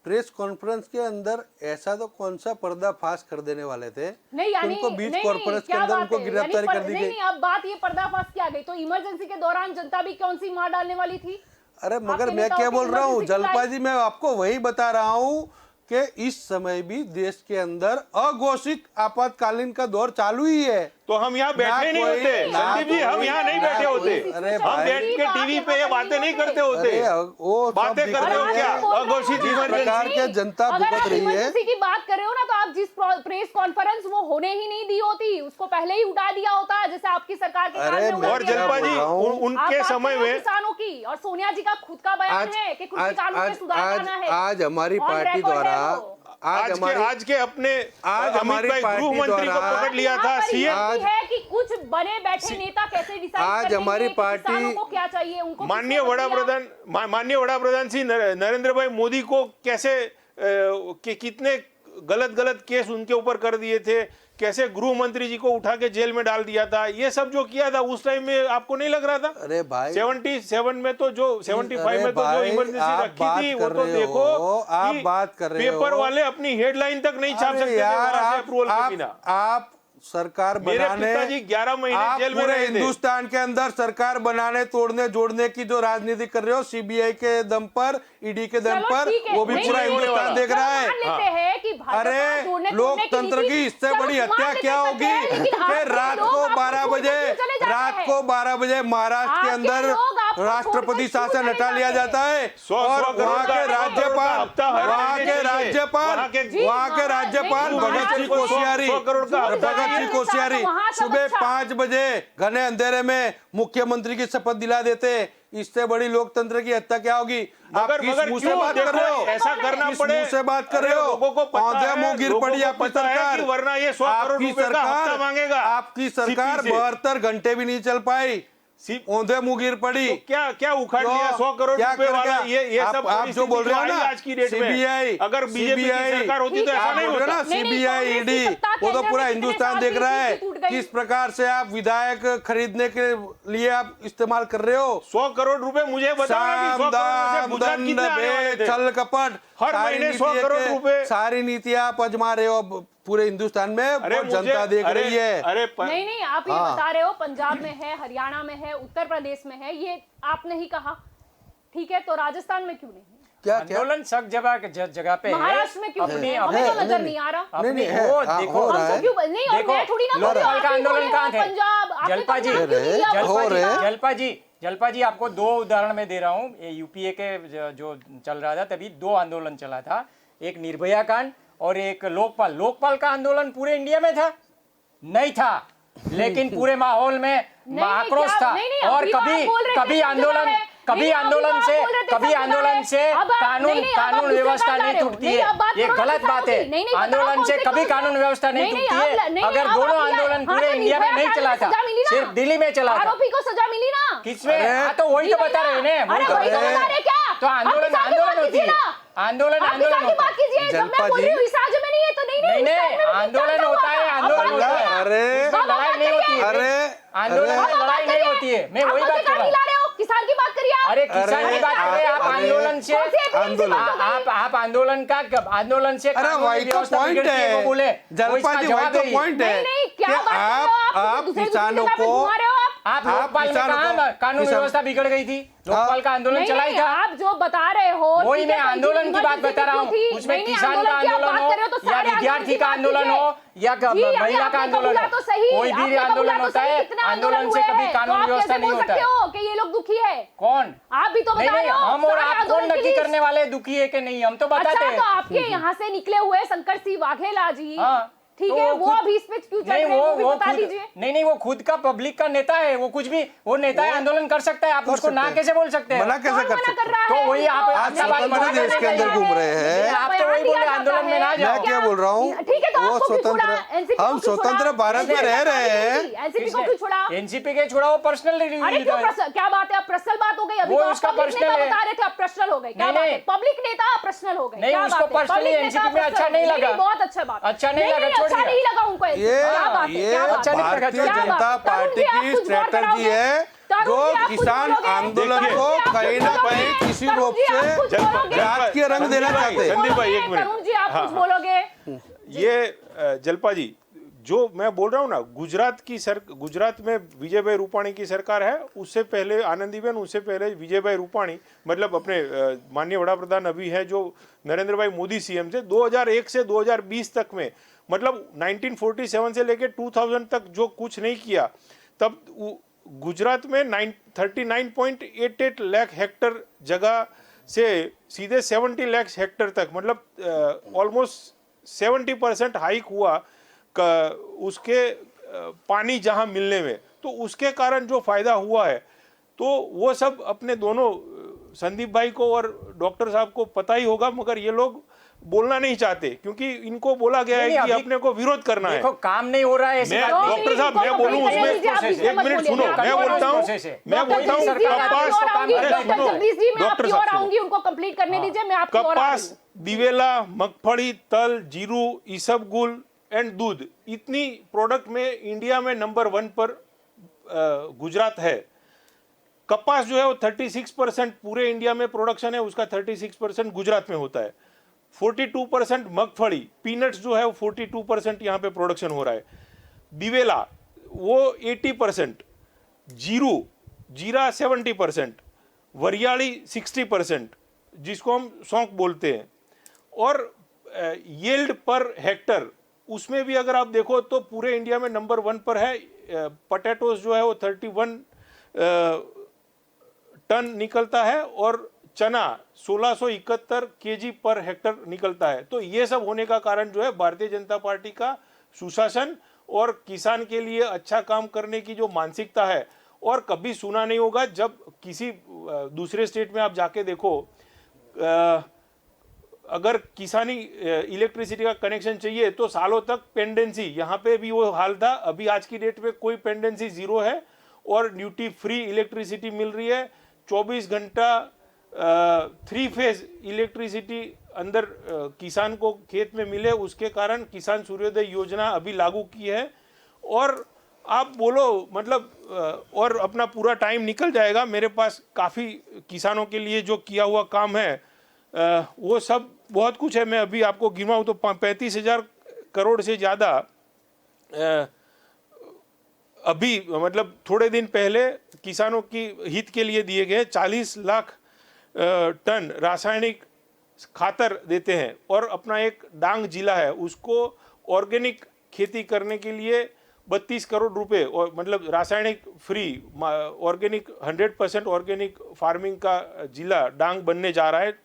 प्रेस कॉन्फ्रेंस के अंदर ऐसा तो कौन सा पर्दाफाश कर देने वाले थे, नहीं यानी उनको बीच नहीं, कॉन्फ्रेंस के क्या अंदर बात उनको है? गिरफ्तारी यानी कर दी नहीं गई। अब बात ये पर्दाफाश की आ गई, तो इमरजेंसी के दौरान जनता भी कौन सी मार डालने वाली थी? अरे मगर आपके मैं नेताओं क्या की बोल रहा हूँ इमरजेंसी जलपा जी, मैं आपको वही बता रहा हूँ कि इस समय भी देश के अंदर अघोषित आपातकालीन का दौर चालू ही है। तो हम यहाँ बैठे नहीं होते संदीप जी, हम यहाँ नहीं बैठे होते, अरे हम भाई, बैठ के टीवी पे ये बातें नहीं करते होते। अरे वो बातें सब करते हो दिख क्या? रही है। अघोषित प्रकार के जनता भुगत रही है। इमरजेंसी की बात कर रहे हो ना, तो आप जिस प्रेस कॉन्फ्रेंस वो होने ही नहीं दी होती, उसको पहले ही उठा दिया होता, जैसे आपकी सरकार के काल में उठा और दिया जलपा जी था। उनके आप समय बात करो में किसानों की, और सोनिया जी का खुद का बयान है कि कृषि कानून में सुधार लाना है। आज हमारी On पार्टी record है द्वारा वो। आज के अपने आज अमित हमारी भाई पार्टी गृह मंत्री को द्वारा- पकड़ लिया था यहाँ पर सीएम। ये है कि कुछ बने बैठे नेता कैसे डिसाइड आज करेंगे हमारी कि पार्टी- किसानों को क्या चाहिए, उनको माननीय किसने वोट दिया? माननीय वड़ा प्रधान श्री नरेंद्र भाई मोदी को कैसे कितने गलत केस उनके ऊपर कर दिए थे, कैसे गृह मंत्री जी को उठा के जेल में डाल दिया था, ये सब जो किया था उस टाइम में आपको नहीं लग रहा था? अरे भाई 77 में तो जो 75 में तो जो इमरजेंसी रखी थी वो तो देखो, आप बात कर रहे हो, पेपर वाले अपनी हेडलाइन तक नहीं छाप सकते यार, अप्रूवल के बिना। आप सरकार मेरे बनाने, पिताजी 11 महीने आप जेल में पूरे रहे थे। हिंदुस्तान के अंदर सरकार बनाने, तोड़ने, जोड़ने की जो राजनीति कर रहे हो, सीबीआई के दम पर, ईडी के दम चलो पर, ठीक है, वो भी नहीं, पूरा नहीं, हिंदुस्तान देख रहा है। मान लेते हैं कि भाजपा अरे जोड़ने- लोकतंत्र की इससे बड़ी हत्या क्या होगी कि रात को 12 बजे, रात को 12 बजे महाराष्ट्र के अंदर राष्ट्रपति शासन हटा लिया जाता है और वहाँ के राज्यपाल, वहाँ के राज्यपाल भगत सिंह कोश्यारी सुबह 5 बजे घने अंधेरे में मुख्यमंत्री की शपथ दिला देते। इससे बड़ी लोकतंत्र की हत्या क्या होगी? आप किस मुंह से बात कर रहे हो? ऐसा करना किस पड़े? मुंह से बात कर रहे हो? लोगों को पता है, मुंह गिर लोगों पड़ी को आपकी पता है सरकार, कि वरना ये 100 करोड़ आपकी रुपए का हफ्ता मांगेगा। आपकी सरकार CP से। 72 घंटे भी नहीं चल पाई, औंधे मुंह गिर पड़ी। तो क्या उखाड़ तो लिया 100 करोड़ क्या रुपए कर वाला? गया? ये सब आप जो बोल रहे हो ना, आज की डेट में, CBI, अगर बीजेपी की सरकार होती तो ऐसा नहीं बोल रहे हो होता। ना, नहीं, नहीं, सीबीआई, कांग्रेस की ईडी, सत्ता वो तो केंद्र पूरा में हिंदुस्तान कितने देख रहा साल है बीजेपी टूट गई। किस प्रकार से आप विधायक खरीदने के लिए आप इस्तेमाल कर रहे हो। 100 करोड़ रुपए मुझे बताओ ना कि 100 करोड़ से गुजरात कितने आने वाले थे? छल कपट, हर सारी महीने 100 नीतियाँ करोड़ के- रुपए। सारी नीतियां आप अजमा रहे हो अब पूरे हिंदुस्तान में, अरे बहुत मुझे- जनता देख रही है। नहीं नहीं, आप ये हाँ। बता रहे हो पंजाब में है, हरियाणा में है, उत्तर प्रदेश में है, ये आपने ही कहा, ठीक है, तो राजस्थान में क्यों नहीं? क्या आंदोलन सब जगह पे है। महाराष्ट्र में क्यों अपनी नहीं? अपनी हमें तो नजर नहीं आ रहा। नहीं, अपनी है, वो हाँ, देखो, हो रहा हमको है। क्यों नहीं? और देखो, मैं थोड़ी ना बोल रही हूँ, लोकपाल का आप ही बोल आंदोलन रहे कहाँ हो, थे? पंजाब, आपने तो जलपा जी, नाम क्यों लिया? हो रहे हैं। जलपा जी आपको 2 उदाहरण में दे रहा हूँ। ये यूपीए के जो चल रहा था तभी 2 आंदोलन चला था, एक निर्भया कांड और एक लोकपाल का आंदोलन पूरे इंडिया में था नहीं था, लेकिन पूरे माहौल में आक्रोश था। और कभी आंदोलन से कानून व्यवस्था नहीं टूटती है, ये गलत बात है। आंदोलन से कभी कानून व्यवस्था नहीं टूटती है। अगर दोनों आंदोलन पूरे इंडिया में नहीं चला था, सिर्फ दिल्ली में चला था। आरोपी को सजा मिली ना? किसमें? हाँ, तो वही तो बता रहे हैं ना, अरे वही तो बता रहे क्या? तो आंदोलन होती है, आंदोलन होता है। जब मैं बोल रही हूँ इस राज्य में नहीं है तो नहीं, आंदोलन होता है, आंदोलन होता है। अरे उसमें लड़ाई नहीं होती है। अरे आंदोलन में लड़ाई नहीं होती है। मैं वही बात कर रहा हूँ। किसान की बात करिए आप। अरे किसान की बात कर रहे हैं आप, आंदोलन से आप आंदोलन से अरे कानून वही तो व्यवस्था पॉइंट बिगड़ती है, वो बोले, है वो जलपा इसका जी, जवाब वही तो है ये। पॉइंट है नहीं, क्या कि बात कर रहे हो आप दूसरी किसानों जगह पे को घुमा रहे हो आप। आप लोकपाल में किसानों कहा को- कानून किसान- व्यवस्था बिगड़ गई थी, लोकपाल का आंदोलन नहीं, चला ही नहीं, था। आप जो बता रहे हो वही ठीक है, मैं तो आंदोलन की बात इमरजेंसी बता रहा हूँ। थी। उसमें नहीं, नहीं, किसान का की आप आंदोलन बात कर रहे हो तो या सारे विद्यार्थी आंदोलन का की आंदोलन बात हो या जी, अभी महिला आपने का आंदोलन कबूला हो, तो सही, कोई भी आपने कबूला आंदोलन तो होता सही, है, कितने आंदोलन से हुए कभी हैं? कानून तो आप व्यवस्था कैसे नहीं बोल होता सकते है। हो कि ये लोग दुखी है? कौन? आप भी तो नहीं बता नहीं, रहे हो हम और सारे आप कौन आंदोलन की नक्की लिस्ट। करने वाले दुखी है कि नहीं, हम तो बताते अच्छा, हैं। तो आपके यहाँ से निकले हुए शंकर सिंह वाघेला जी, हाँ, ठीक तो है, वो वो खुद- अभी इस पे क्यों चल नहीं रहे हैं, वो भी वो बता खुद दीजिए। नहीं वो खुद का पब्लिक का नेता है, वो कुछ भी वो नेता है, आंदोलन कर सकता है, आप कर उसको सकते ना हैं। कैसे बोल सकते हैं? मना कैसे कौन कर मना सकते कर हैं? रहा है? तो वही आप तो आज अपना बात स्वतंत्र मना देश करने के अंदर लगे घूम हैं। रहे हैं। लेकिन आप तो यहाँ वही बोले दिया आंदोलन में ना जाता जाओ। मैं क्या बोल रहा हूँ, ठीक है, तो वो आपको क्यों छोड़ा? स्वतंत्र, NCP को हम क्यों छोड़ा? स्वतंत्र भारत में रह रहे हैं। एनसीपी को क्यों छोड़ा? एनसीपी के छोड़ा, वो पर्सनल अरे क्यों पर्सनल? क्या बात है, अब पर्सनल बात हो गई? अभी वो तो आप उसका पब्लिक पर्सनल नेता है। बता रहे थे, अब पर्सनल हो गई। क्या नहीं, बात है? नहीं। पब्लिक नेता पर्सनल हो गए। नहीं, क्या उसको बात है? personally पब्लिक नेता NCP में अच्छा personal। नहीं लगा। बहुत अच्छा बात। अच्छा नहीं लगा, छोड़ अच्छा दिया। नहीं लगा उनको। क्या बात है? ये क्या बात है? अच्छा नहीं लगा, भारतीय क्या बात जनता है? पार्टी तरुण जी, की आप कुछ गौर स्ट्रेटजी कराओगे? है तरुण जो जी, आप कुछ किसान बोलोगे? आंदोलन तरुण को जी, आप कहीं कुछ ना बोलोगे? कहीं किसी तरुण रूप जी, आप से कुछ बोलोगे? राजकीय रंग देना चाहते हैं। संदीप भाई, एक मिनट। तरुण जी, आप हाँ, कुछ बोलोगे? ये जलपा जी, जो मैं बोल रहा हूँ ना, गुजरात में विजय भाई रूपाणी की सरकार है, उससे पहले आनंदीबेन, उससे पहले विजय भाई रूपाणी, मतलब अपने माननीय वड़ा प्रधान अभी है जो नरेंद्र भाई मोदी सीएम से 2001 से 2020 तक में, मतलब 1947 से लेके 2000 तक जो कुछ नहीं किया, तब गुजरात में 39.88 लाख हेक्टर जगह से सीधे 70 लाख हेक्टर तक, मतलब ऑलमोस्ट 70% हाइक हुआ उसके पानी जहां मिलने में। तो उसके कारण जो फायदा हुआ है, तो वो सब अपने दोनों संदीप भाई को और डॉक्टर साहब को पता ही होगा, मगर ये लोग बोलना नहीं चाहते क्योंकि इनको बोला गया है कि अपने को विरोध करना है। देखो काम नहीं हो रहा है, ऐसी मैं बात नहीं। डॉक्टर साहब, मैं बोलूं उसमें, एक मिनट सुनो, मैं बोलता हूँ उनको कंप्लीट करने दीजिए, मैं आपकी और कपास, दिवेला, मगफड़ी, तल, जीरू, इसबगुल, एंड दूध, इतनी प्रोडक्ट में इंडिया में नंबर 1 पर गुजरात है। कपास जो है वो 36% पूरे इंडिया में प्रोडक्शन है, उसका 36% गुजरात में होता है। 42% मगफली, पीनट्स जो है वो 42% यहाँ पे प्रोडक्शन हो रहा है। दिवेला वो 80%, जीरा 70%, वरियाली 60%, जिसको हम सौंफ बोलते हैं। और यील्ड पर हेक्टर उसमें भी अगर आप देखो तो पूरे इंडिया में नंबर 1 पर है। पोटैटोज जो है वो 31 टन निकलता है और चना 1671 केजी पर हेक्टर निकलता है। तो ये सब होने का कारण जो है भारतीय जनता पार्टी का सुशासन और किसान के लिए अच्छा काम करने की जो मानसिकता है। और कभी सुना नहीं होगा जब किसी दूसरे स्टेट में आप जाके देखो, अगर किसानी इलेक्ट्रिसिटी का कनेक्शन चाहिए तो सालों तक पेंडेंसी, यहाँ पे भी वो हाल था। अभी आज की डेट में कोई पेंडेंसी 0 है और ड्यूटी फ्री इलेक्ट्रिसिटी मिल रही है। 24 घंटा 3 फेज इलेक्ट्रिसिटी अंदर किसान को खेत में मिले, उसके कारण किसान सूर्योदय योजना अभी लागू की है। और आप बोलो मतलब और अपना पूरा टाइम निकल जाएगा, मेरे पास काफ़ी किसानों के लिए जो किया हुआ काम है वो सब बहुत कुछ है। मैं अभी आपको गिनवाऊँ तो 35,000 करोड़ से ज़्यादा अभी मतलब थोड़े दिन पहले किसानों की हित के लिए दिए गए। 40 लाख टन रासायनिक खातर देते हैं। और अपना एक डांग जिला है, उसको ऑर्गेनिक खेती करने के लिए 32 करोड़ रुपए, और मतलब रासायनिक फ्री ऑर्गेनिक 100% ऑर्गेनिक फार्मिंग का जिला डांग बनने जा रहा है।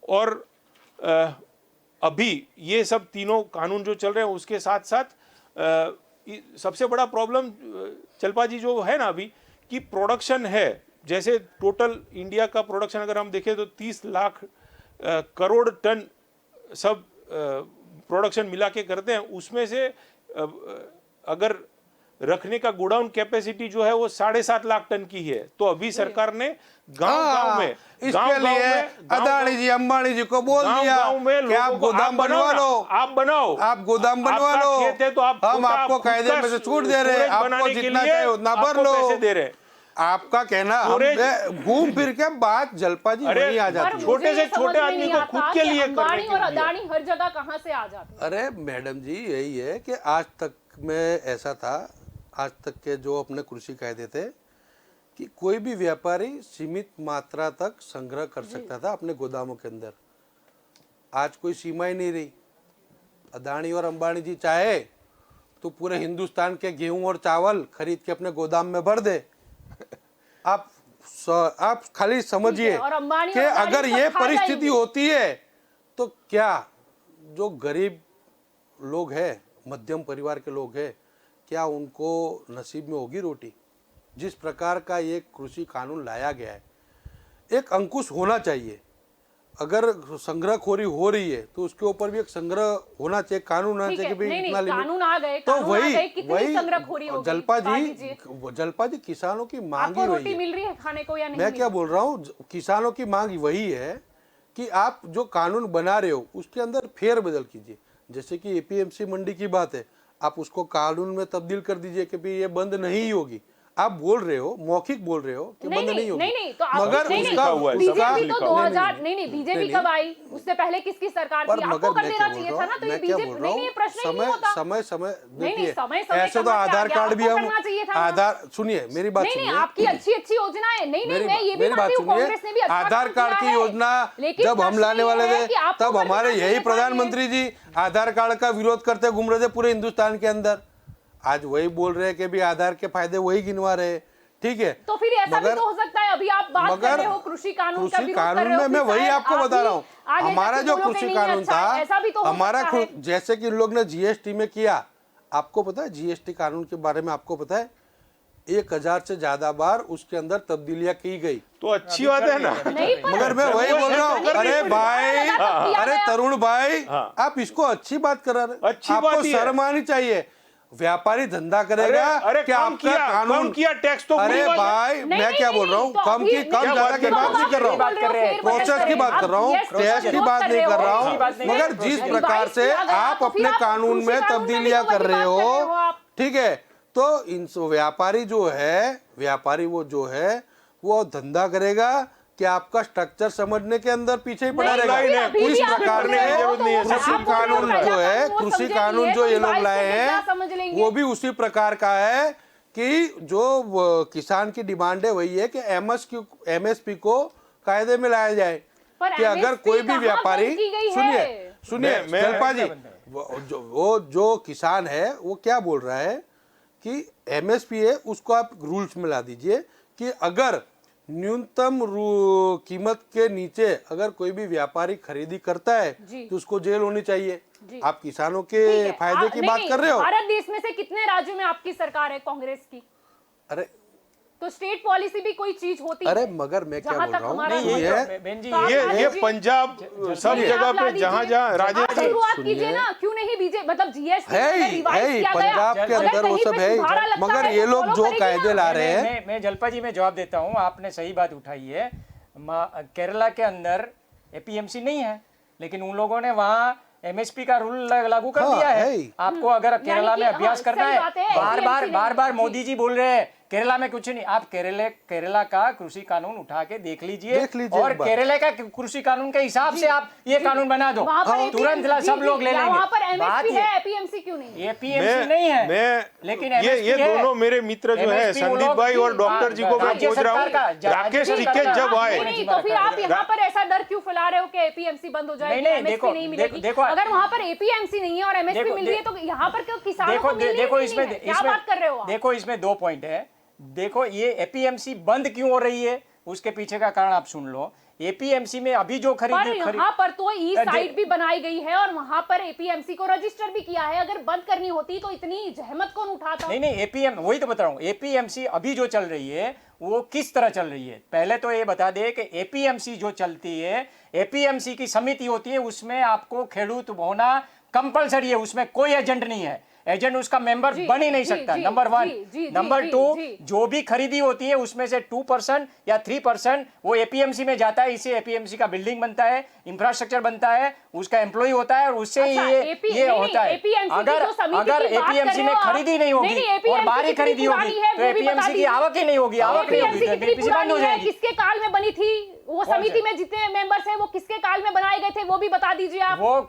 और अभी ये सब तीनों कानून जो चल रहे हैं उसके साथ साथ सबसे बड़ा प्रॉब्लम चलपा जी जो है ना अभी कि प्रोडक्शन है। जैसे टोटल इंडिया का प्रोडक्शन अगर हम देखें तो 30 लाख करोड़ टन सब प्रोडक्शन मिला के करते हैं। उसमें से अगर रखने का गोडाउन कैपेसिटी जो है वो 7.5 लाख टन की है। तो अभी सरकार ने गांव में इसके लिए अदानी जी अंबानी जी को बोल दिया कि आप गोदाम बनवा लो, आप बनाओ, आप गोदाम बनवा लो, खेत है तो हम आपको कायदे में से छूट दे रहे हैं, आपको जितना चाहिए उतना भर लो, पैसे दे रहे। आपका कहना घूम फिर के बात जलपा जी वही आ जाती है। छोटे से छोटे आदमी को खुद के लिए अंबानी और अदानी हर जगह कहां से आ जाते हैं? अरे मैडम जी यही है कि आज तक में ऐसा था, आज तक के जो अपने कृषि कायदे थे कि कोई भी व्यापारी सीमित मात्रा तक संग्रह कर सकता था अपने गोदामों के अंदर। आज कोई सीमा ही नहीं रही। अदानी और अंबानी जी चाहे तो पूरे हिंदुस्तान के गेहूं और चावल खरीद के अपने गोदाम में भर दे। आप खाली समझिए कि अगर ये परिस्थिति होती है तो क्या जो गरीब लोग हैं, मध्यम परिवार के लोग हैं, क्या उनको नसीब में होगी रोटी? जिस प्रकार का ये कृषि कानून लाया गया है, एक अंकुश होना चाहिए। अगर संग्रहखोरी हो रही है तो उसके ऊपर भी एक संग्रह होना चाहिए, कानून होना चाहिए कि भाई इतना कानून आ गए, तो वही संग्रहखोरी हो गई। जलपा जी किसानों की मांग ही वही है। मिल रही है खाने को या नहीं? मैं क्या बोल रहा हूँ, किसानों की मांग वही है कि आप जो कानून बना रहे हो उसके अंदर फेर बदल कीजिए। जैसे कि एपीएमसी मंडी की बात है, आप उसको कानून में तब्दील कर दीजिए कि भाई ये बंद नहीं होगी। आप बोल रहे हो, मौखिक बोल रहे हो कि बंद नहीं होगी, तो मगर बीजेपी तो 2000 नहीं बीजेपी कब आई? उससे पहले किसकी सरकार थी? आपको कर देना चाहिए था ना। तो ये बीजेपी नहीं, प्रश्न ही नहीं होता। समय देखिए, ऐसे तो आधार कार्ड भी हम आधार, सुनिए मेरी बात सुनिए, आपकी अच्छी योजनाएं नहीं, मैं ये भी मानती हूं कांग्रेस ने भी अच्छा आधार कार्ड की योजना जब हम लाने वाले थे तब हमारे यही प्रधानमंत्री जी आधार कार्ड का विरोध करते घूम रहे थे पूरे हिंदुस्तान के अंदर। आज वही बोल रहे हैं कि भी आधार के फायदे वही गिनवा रहे हैं, ठीक है। तो फिर ऐसा भी तो हो सकता है, अभी आप बात कर रहे हो कृषि कानून का विरोध कर रहे हो, मैं वही आपको बता रहा हूँ। हमारा जो कृषि कानून था, हमारा जैसे कि लोग ने जीएसटी में किया, आपको पता है जीएसटी कानून के बारे में आपको पता है 1000 से ज्यादा बार उसके अंदर तब्दीलियां की गई। तो अच्छी बात है ना। मगर मैं वही बोल रहा हूँ, अरे भाई, अरे तरुण भाई, आप इसको अच्छी बात करा रहे, आपको शर्म आनी चाहिए। व्यापारी धंधा करेगा अरे कि आपका कानून कम किया टैक्स तो अरे बुरी बात है। भाई नहीं, मैं नहीं, क्या नहीं, बोल रहा हूँ तो कम अभी- की कम क्या ज्यादा बात की कर बात रहे नहीं कर रहा बात कर रहे हैं, हूँ प्रोसेस की बात कर रहा हूँ टैक्स की बात नहीं कर रहा हूँ मगर जिस प्रकार से आप अपने कानून में तब्दीलियां कर रहे हो ठीक है तो इन व्यापारी वो जो है वो धंधा करेगा कि आपका स्ट्रक्चर समझने के अंदर पीछे ही पड़ा नहीं, रहेगा अभी इस आप प्रकार बोल रहे हो, से तो वो कृषि आप बोल रहे हो, कानून पहला जो है कानून वो कृषि समझे कानून नहीं है, जो तो ये लोग इस लाए बात से क्या हैं समझ लेंगे? वो भी उसी प्रकार का है कि जो किसान की डिमांड है वही है कि एमएसपी को कायदे में लाया जाए पर कि अगर MSP कोई भी कहाँ व्यापारी बंद की गई सुनिए है? सुनिए मैं- जलपा जी वो जो किसान है वो क्या बोल रहा है कि एमएसपी है उसको आप रूल्स में ला दीजिए कि अगर न्यूनतम कीमत के नीचे अगर कोई भी व्यापारी खरीदी करता है जी। तो उसको जेल होनी चाहिए जी। आप किसानों के ठीक है, फायदे की नहीं, बात नहीं, कर रहे हो भारत देश में से कितने राज्यों में आपकी सरकार है कांग्रेस की? अरे तो स्टेट पॉलिसी भी कोई चीज होती अरे है मगर मैं क्या जहाँ बोल तक रहा हूँ हमारा नहीं, ये तो बहन जी तो आप ये ला ये दीजिए। पंजाब सब नहीं, जगह आप ला पे दीजिए। जहाँ आप राजस्थान शुरुआत सुनिए। कीजिए ना क्यों नहीं बीजेपी मतलब जीएसटी है ही पंजाब के अंदर वो सब है ही मगर ये लोग जो कायदे ला रहे हैं मैं जलपा जी में जवाब देता हूँ आपने सही बात उठाई है केरला के अंदर एपीएमसी नहीं है लेकिन उन लोगों ने वहाँ एमएसपी का रूल लागू कर हाँ, दिया है है ही। आपको अगर केरला कि में अभ्यास हाँ, करना सही है बात है, बार APMC बार नहीं बार है, बार जी। मोदी जी बोल रहे हैं केरला में कुछ नहीं आप केरला का कृषि कानून उठा के देख लीजिए देख लीजिए और एक बार। केरला का कृषि कानून के हिसाब से आप ये कानून बना दो वहाँ पर तुरंत APMC सब लोग ले जी, लेंगे वहाँ पर बात एमएसपी ये है एपीएमसी क्यों नहीं है? एपीएमसी नहीं है मैं लेकिन ये MSP है। दोनों मेरे मित्र जो है MSP वो संदीप लोग भाई और भी- डॉक्टर जी को मैं राज्य पूछ रहा सरकार का- हूँ राज्य राकेश सरकार टिकैत का- जब आए नहीं तो फिर आप यहाँ पर ऐसा डर क्यों फैला रहे हो कि एपीएमसी बंद हो जाएगी नहीं, एमएसपी देखो, नहीं मिलेगी देखो, अगर वहाँ पर एपीएमसी नहीं है और एमएसपी देखो, मिल रही है तो यहाँ पर क्यों किसानों देखो को मिल रही देखो नहीं इसमें है? क्या बात कर रहे हो आप? देखो इसमें 2 पॉइंट है देखो ये एपीएमसी बंद क्यों हो रही है उसके पीछे का कारण आप सुन लो एपीएमसी में अभी जो पर खरीद यहाँ पर तो ई साइट भी बनाई गई है और वहाँ पर एपीएमसी को रजिस्टर भी किया है अगर बंद करनी होती तो इतनी जहमत कौन उठाता? नहीं एपीएम वही तो बता रहा हूँ एपीएमसी अभी जो चल रही है वो किस तरह चल रही है पहले तो ये बता दे कि एपीएमसी जो चलती है एपीएमसी की समिति होती है उसमें आपको खेडूत होना कंपलसरी है उसमें कोई एजेंट नहीं है एजेंट उसका मेंबर जी, बन ही नहीं जी, सकता जी, नंबर 1 जी, जी, नंबर जी, 2 जी। जो भी खरीदी होती है उसमें से 2% या 3% वो एपीएमसी में जाता है इससे एपीएमसी का बिल्डिंग बनता है इंफ्रास्ट्रक्चर बनता है उसका एम्प्लॉय होता है और उससे अच्छा, ये नहीं, होता है APMC की अगर जो समिति अगर की बात कर एपीएमसी रहे में हो आप- खरीदी नहीं होगी नहीं, और APMC बाहरी कितनी खरीदी होगी पुरानी है, तो वो भी बता एपीएमसी की दीजिए। आवक ही नहीं होगी आवक नहीं होगी एपीएमसी तो कितनी एपीएमसी बंद हो पुरानी है जाएगी किसके काल में बनी थी वो कौन समिति से? में जितने मेंबर्स हैं वो किसके काल में बनाए गए थे वो भी बता दीजिए आप। वो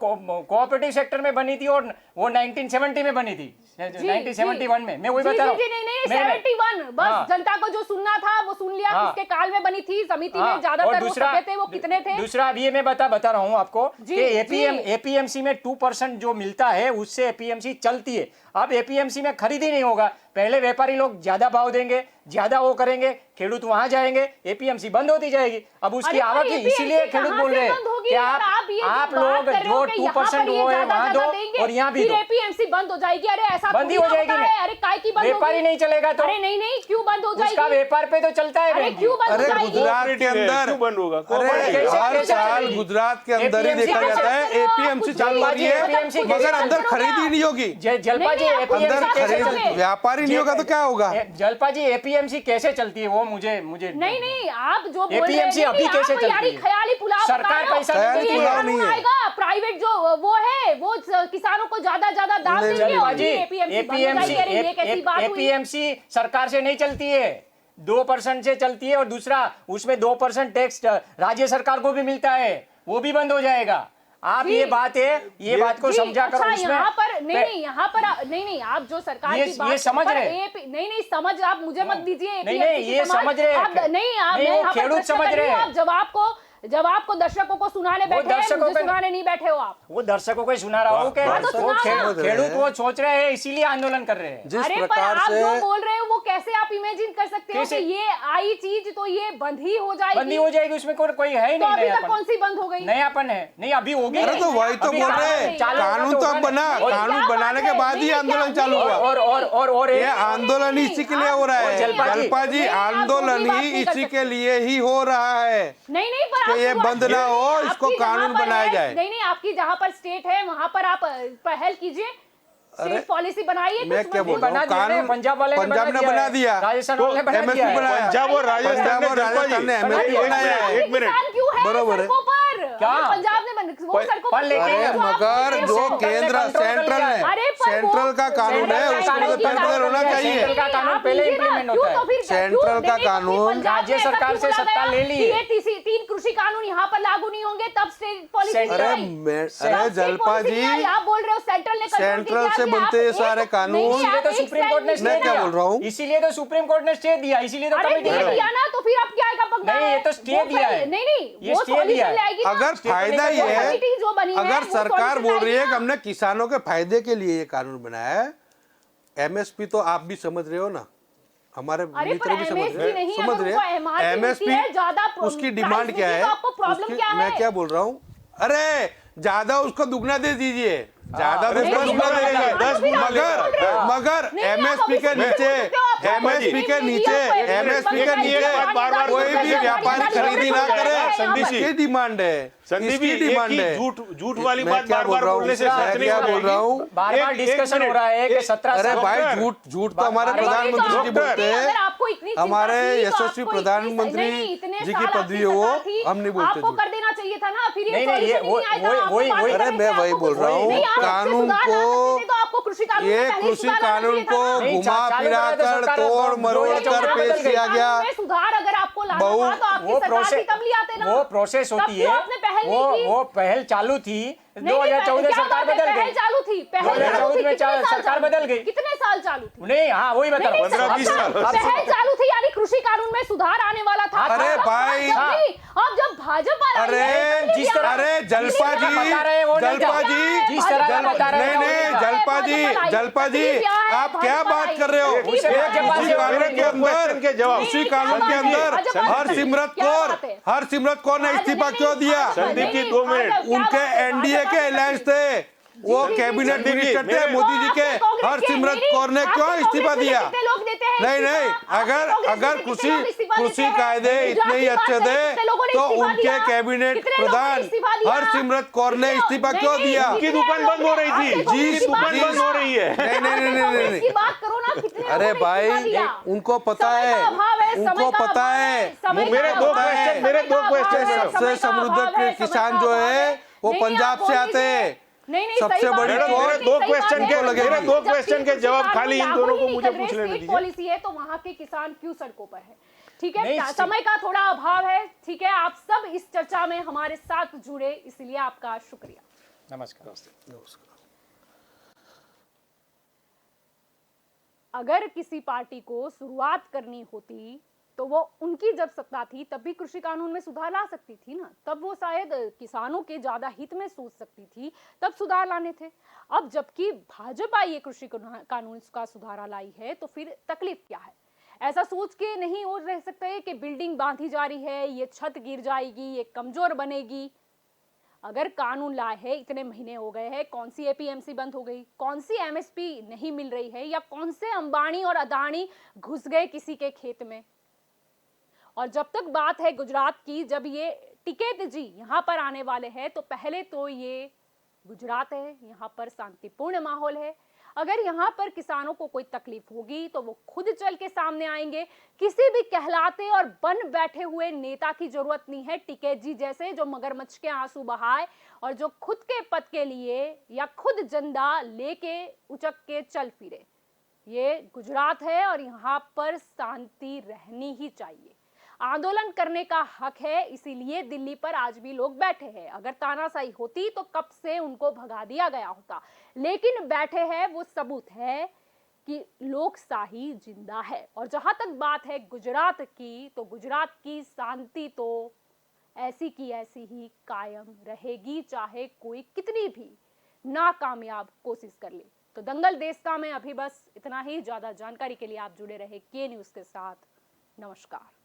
कोऑपरेटिव सेक्टर में बनी थी और वो 1970 में बनी थी 1971 में मैं वही जी, बता रहा हूँ जी, नहीं 71 बस हाँ। जनता को जो सुनना था वो सुन लिया हाँ। किसके काल में बनी थी समिति हाँ, में ज्यादातर और वो सभ्य थे वो कितने थे? दूसरा अभी ये मैं बता रहा हूँ आपको जी, कि जी। एपीएमसी में 2% जो मिलता है उससे एपीएमसी चलती है अब एपीएमसी में खरीदी नहीं होगा पहले व्यापारी लोग ज्यादा भाव देंगे ज्यादा वो करेंगे खेडूत वहां जाएंगे एपीएमसी बंद होती जाएगी अब उसकी अरे आवक पर ही APMC इसीलिए खेडूत कहाँ बोल से रहे हैं बंद होगी कि यार? आप ये जो आप बात लोग कर रहे हो जो कि यहाँ 2% पर ये वो है ज्यादा वहां ज्यादा दो देंगे, और यहाँ भी फिर दो एपीएमसी बंद हो जाएगी अरे ऐसा बंद ही थोड़ी हो ना जाएगी होता ना। है। अरे काय की बंद व्यापारी होगी? नहीं चलेगा तो अरे नहीं क्यों बंद हो उसका जाएगी? व्यापार पे तो चलता है अरे बहन जी। क्यों बंद हो अरे जाएगी? गुजरात के अंदर क्यों बंद होगा? अरे कैसे- हर कैसे साल चलेगी? गुजरात के अंदर ही APMC देखा जाता है कैसे एपीएमसी कुछ चालू हो रही है APMC मगर कैसे अंदर करोगे खरीदी आप? नहीं होगी जलपा जी नहीं, आप अंदर एपीएमसी कैसे करोगे? चलती है व्यापारी नहीं होगा तो क्या होगा जलपा जी एपीएमसी कैसे चलती है वो मुझे नहीं आप जो बोल रहे हैं APMC अभी कैसे आप चलती यारी है? ख्याली पुलाव सरकार बता रहे हो। पैसा ख्याली तो ये पुलाव कानून नहीं है। आएगा प्राइवेट जो वो है वो किसानों को ज्यादा दाम नहीं, देंगे जलपा और जी ये एपीएमसी बंद हो जाएगी। अरे ये कैसी बात हुई? एपीएमसी सरकार से नहीं चलती है 2% से चलती है और दूसरा उसमें 2% टैक्स राज्य सरकार को भी मिलता है वो भी बंद हो जाएगा आप जी। ये बात है ये बात को जी, समझा करो अच्छा, उसमें यहाँ पर नहीं यहाँ पर नहीं आप जो सरकार ये- की बात ये समझ पर रहे। नहीं समझ आप मुझे मत दीजिए नहीं, APMC की ये समझ रहे हैं। आप नहीं आप नहीं, मैं वो यहाँ पर खेडूत प्रश्न समझ कर रही रहे हूँ, हैं। आप जवाब को दर्शकों को सुनाने बैठे हैं दर्शकों मुझे को- सुनाने नहीं बैठे हो आप। वो दर्शकों को ही सुना रहा हूँ कि हाँ, तो वो सुनाओ ना। खेडूत वो सोच रहे हैं इसीलिए आंदोलन कर रहे हैं जिस अरे पर प्रकार आप से जो बोल रहे हो वो कैसे आप इमेजिन कर सकते हो कैसे? कि ये आई चीज तो ये बंद ही हो जाएगी? बंदी हो जाएगी उसमें कोई है ही तो नहीं अभी तक नयापन कौन सी बंद हो गई? नयापन है नहीं अभी होगी अरे तो वही तो अभी बोल चालू रहे है, हैं चालू होगा कानून तो होगा अब नहीं। बना नहीं, कानून क्या बनाने बात के है? बाद ही नहीं, आंदोलन क्या- चालू नहीं, हुआ और ये आंदोलन इसी के लिए हो रहा है जलपा जी, जलपा जी नहीं, आप आंदोलन दूसरी बात ही नहीं कर इसी सकते। के लिए ही हो रहा है नहीं पर कि आप ये शुरुआत बंद ना कीजिए। हो, इसको आपकी जहाँ कानून पर बनाया है- जाए। नहीं आपकी जहाँ पर स्टेट है वहाँ पर आप पहल कीजिए। स्टेट पॉलिसी बनाई है मैं कुछ क्या बोल मजबूत रहा हूँ, बना दिया कानून है, पंजाब वाले ने पंजाब ने बना दिया, राजस्थान तो वाले ने बना MSP दिया है। बनाया, पंजाब और राजस्थान ने राजस्थान ने MSP बनाया है। एक मिनट किसान क्यों है बरोबर है। सड़कों पर? क्या? अगर पंजाब ने वो सड़कों पर पर लेकिन- किसान अरे जो आप मगर बोल रहे जो हो। केंद्र कंट्रोल कर सेंट्रल लिया। है, अरे पर सेंट्रल का कानून है, सेंट्रल उसको तो की कंट्रोल कानून होना है, चाहिए। सेंट्रल का कानून आप पहले लीजिए ना, implement क्यों होता है। तो फिर सेंट्रल क्यों? का नहीं, तो कानून- पंजाब में राज्य ऐसा सरकार क्यों से बोला सत्ता गया ले ली कि है। ये तीन कृषि कानून यहाँ पर लागू नहीं होंगे, तब स्टेट पॉलिसी सेंट्रल- अरे आई। अरे जलपा जी, आप बोल रहे हो सेंट्रल ने control सेंट्रल किया से कि बनते आप ये एक- सारे कानून। नहीं, इसीलिए आप तो एक सुप्रीम कोर्ट ने stand स्टे मैं क्या दिया। बोल रहा हूँ? इसीलिए तो सुप्रीम कोर्ट ने स्टे दिया, इसीलिए तो अरे कमेटी दे बनाई। दिया ना, तो फिर अब क्या का पंगा नहीं, है? ये तो stay वो दिया सही- है। नहीं ये वो stay दिया solution है। लाएगी ना। अगर स्टेट फायदा को ये नहीं है, कमेटी जो बनी है, अगर वो सरकार solution बोल रही है लाएगी कि ना। हमने किसानों के फायदे के लिए ये कानून बनाया है, MSP तो आप भी समझ रहे हो ना, हमारे अरे मित्र पर भी समझ MSP रहे नहीं, हैं, समझ अगर रहे उनको हैं। MRP मिलती MSP है, ज्यादा उसकी price डिमांड क्या मिलती है, तो आपको problem उसकी- क्या मैं है? क्या बोल रहा हूँ, अरे ज्यादा उसको दुगना दे दीजिए, ज्यादा तो अरे उसको दस दुगना गुना दे देगा, दीजिए। 10 गुना मगर देगा। मगर नहीं, आप MSP अभी के से नीचे, बोल सकते हो, आप MSP के नीचे, MSP के नीचे कोई भी व्यापारी खरीदी ना करे, संदीप जी, इसकी डिमांड है, संदीप जी, इसकी एक डिमांड ही है। झूठ वाली मैं बात क्या बार बोल बार रहा हूँ? बोलने से मैं सच नहीं क्या हो बोल जाएगी। रहा हूँ? बार बार एक डिस्कशन मिनट, हो रहा है कि 17 अरे साल- भाई डॉक्टर, झूठ तो हमारे अरे प्रधानमंत्री जी डॉक्टर, बोलते अगर हैं, आपको इतनी चिंता हमारे थी, तो यशस्वी आपको प्रधानमंत्री इतने जी साल की आपकी पदवी है वो, सरकार थी, हम नहीं बोलते आपको झूठ। कर देना चाहिए था ना, फिर ये नहीं, नहीं, ये solution ही नहीं आया था, आपको वही- बात वही- करने अरे मैं से वही आपको बोल कुछ रहा हूँ, नहीं, आप उससे कानून सुधार ला को, सकते थे, तो आपको कृषि कानून ये में पहले कृषि सुधार लाना कानून चाहिए था को ना। नहीं, घुमा चालू फिरा करा तो कर सरकार तोड़ दो मरोड़ हजार कर चौदह पेश बदल गई। किया गया। कानून में सुधार अगर आपको लाना बहु- था, तो आपकी वो सरकार प्रोसेस थी, तब ले आते ना। वो प्रोसेस तब होती क्यों है, आपने पहल नहीं की? वो पहल चालू थी, नहीं, 2014 क्या सरकार बात है, बदल पहल गई। चालू थी, पहल 2014 चालू थी, में कितने साल सरकार चालू बदल थी? गई। कितने साल चालू थी? नहीं, हाँ वही बता रहा हूँ। 15-20 साल। पहल चालू थी, यानी कृषि कानून में सुधार आने वाला था। अरे अब भाई, जब नहीं, अब जब भाजपा लाई अरे है, तब ये जिस तरह- अरे जलपा जी, बता रहे हैं वो नहीं जलपा था। जी, जिस तरह का बता रहे हैं नहीं वो नहीं नहीं था। जलपा जी, जलपा जी, आप क्या बात कर रहे हो? एक- एक एक- कृषि एक- कानून के अंदर, के जवाब। कृषि कानून के अंदर हरसिमरत कौर ने इस्तीफा क्यों दिया? संदीप जी, 2 मिनट। उनके एनडीए के अलायंस थे, वो कैबिनेट संदीप जी, मिनिस्टर थे मेरे- मोदी जी के, हरसिमरत कौर ने क्यों इस्तीफा दिया? नहीं नहीं, अगर कृषि कायदे इतने ही अच्छे थे तो उनके कैबिनेट प्रधान हरसिमरत कौर ने इस्तीफा क्यों दिया? उनकी दुकान बंद हो रही थी, जी, उनकी दुकान जी। बंद हो रही है। नहीं नहीं नहीं नहीं नहीं बात करो ना, कितने अरे लोगों ने भाई, इस्तीफा दिया? उनको पता समय का है, अभाव है, समय उनको का पता अभाव है, समय का मेरे दो अभाव है, क्वेश्चन- मेरे समय दो का क्वेश्चन अभाव है, है। समय सबसे का समृद्ध अभाव है, किसान समय जो का है, अभाव वो नहीं, पंजाब आप से बोल आते दीजिए। हैं। नहीं नहीं, सबसे सही बात बड़ी है, चोट मेरे दो क्वेश्चन के- मेरे दो क्वेश्चन के जवाब खाली इन दोनों को मुझे पूछ लेने दीजिए। पॉलिसी है तो वहाँ के किसान क्यों सड़कों पर है? ठीक नहीं, है, समय का थोड़ा अभाव है, ठीक है, आप सब इस चर्चा में हमारे साथ जुड़े, इसलिए आपका शुक्रिया। नमस्कार। अगर किसी पार्टी को शुरुआत करनी होती तो वो उनकी जब सत्ता थी तब भी कृषि कानून में सुधार ला सकती थी ना, तब वो शायद किसानों के ज्यादा हित में सोच सकती थी, तब सुधार लाने थे। अब जबकि भाजपा ये कृषि कानून का सुधार लाई है तो फिर तकलीफ क्या है? ऐसा सोच के नहीं और रह सकते कि बिल्डिंग बांधी जा रही है, ये छत गिर जाएगी, ये कमजोर बनेगी। अगर कानून लाए है, इतने महीने हो गए हैं, कौन सी एपीएमसी बंद हो गई, कौन सी एमएसपी नहीं मिल रही है, या कौन से अंबानी और अदानी घुस गए किसी के खेत में? और जब तक बात है गुजरात की, जब ये टिकैत जी यहाँ पर आने वाले हैं तो पहले तो ये गुजरात है, यहाँ पर शांतिपूर्ण माहौल है। अगर यहाँ पर किसानों को कोई तकलीफ होगी तो वो खुद चल के सामने आएंगे। किसी भी कहलाते और बन बैठे हुए नेता की जरूरत नहीं है, टिकैत जी जैसे, जो मगरमच्छ के आंसू बहाए और जो खुद के पद के लिए या खुद जंदा लेके उचक के चल फिरे। ये गुजरात है और यहाँ पर शांति रहनी ही चाहिए। आंदोलन करने का हक है, इसीलिए दिल्ली पर आज भी लोग बैठे हैं। अगर तानाशाही होती तो कब से उनको भगा दिया गया होता, लेकिन बैठे हैं, वो सबूत है कि लोकशाही जिंदा है। और जहां तक बात है गुजरात की, तो गुजरात की शांति तो ऐसी की ऐसी ही कायम रहेगी, चाहे कोई कितनी भी नाकामयाब कोशिश कर ले। तो दंगल देश का में अभी बस इतना ही। ज्यादा जानकारी के लिए आप जुड़े रहे के न्यूज के साथ। नमस्कार।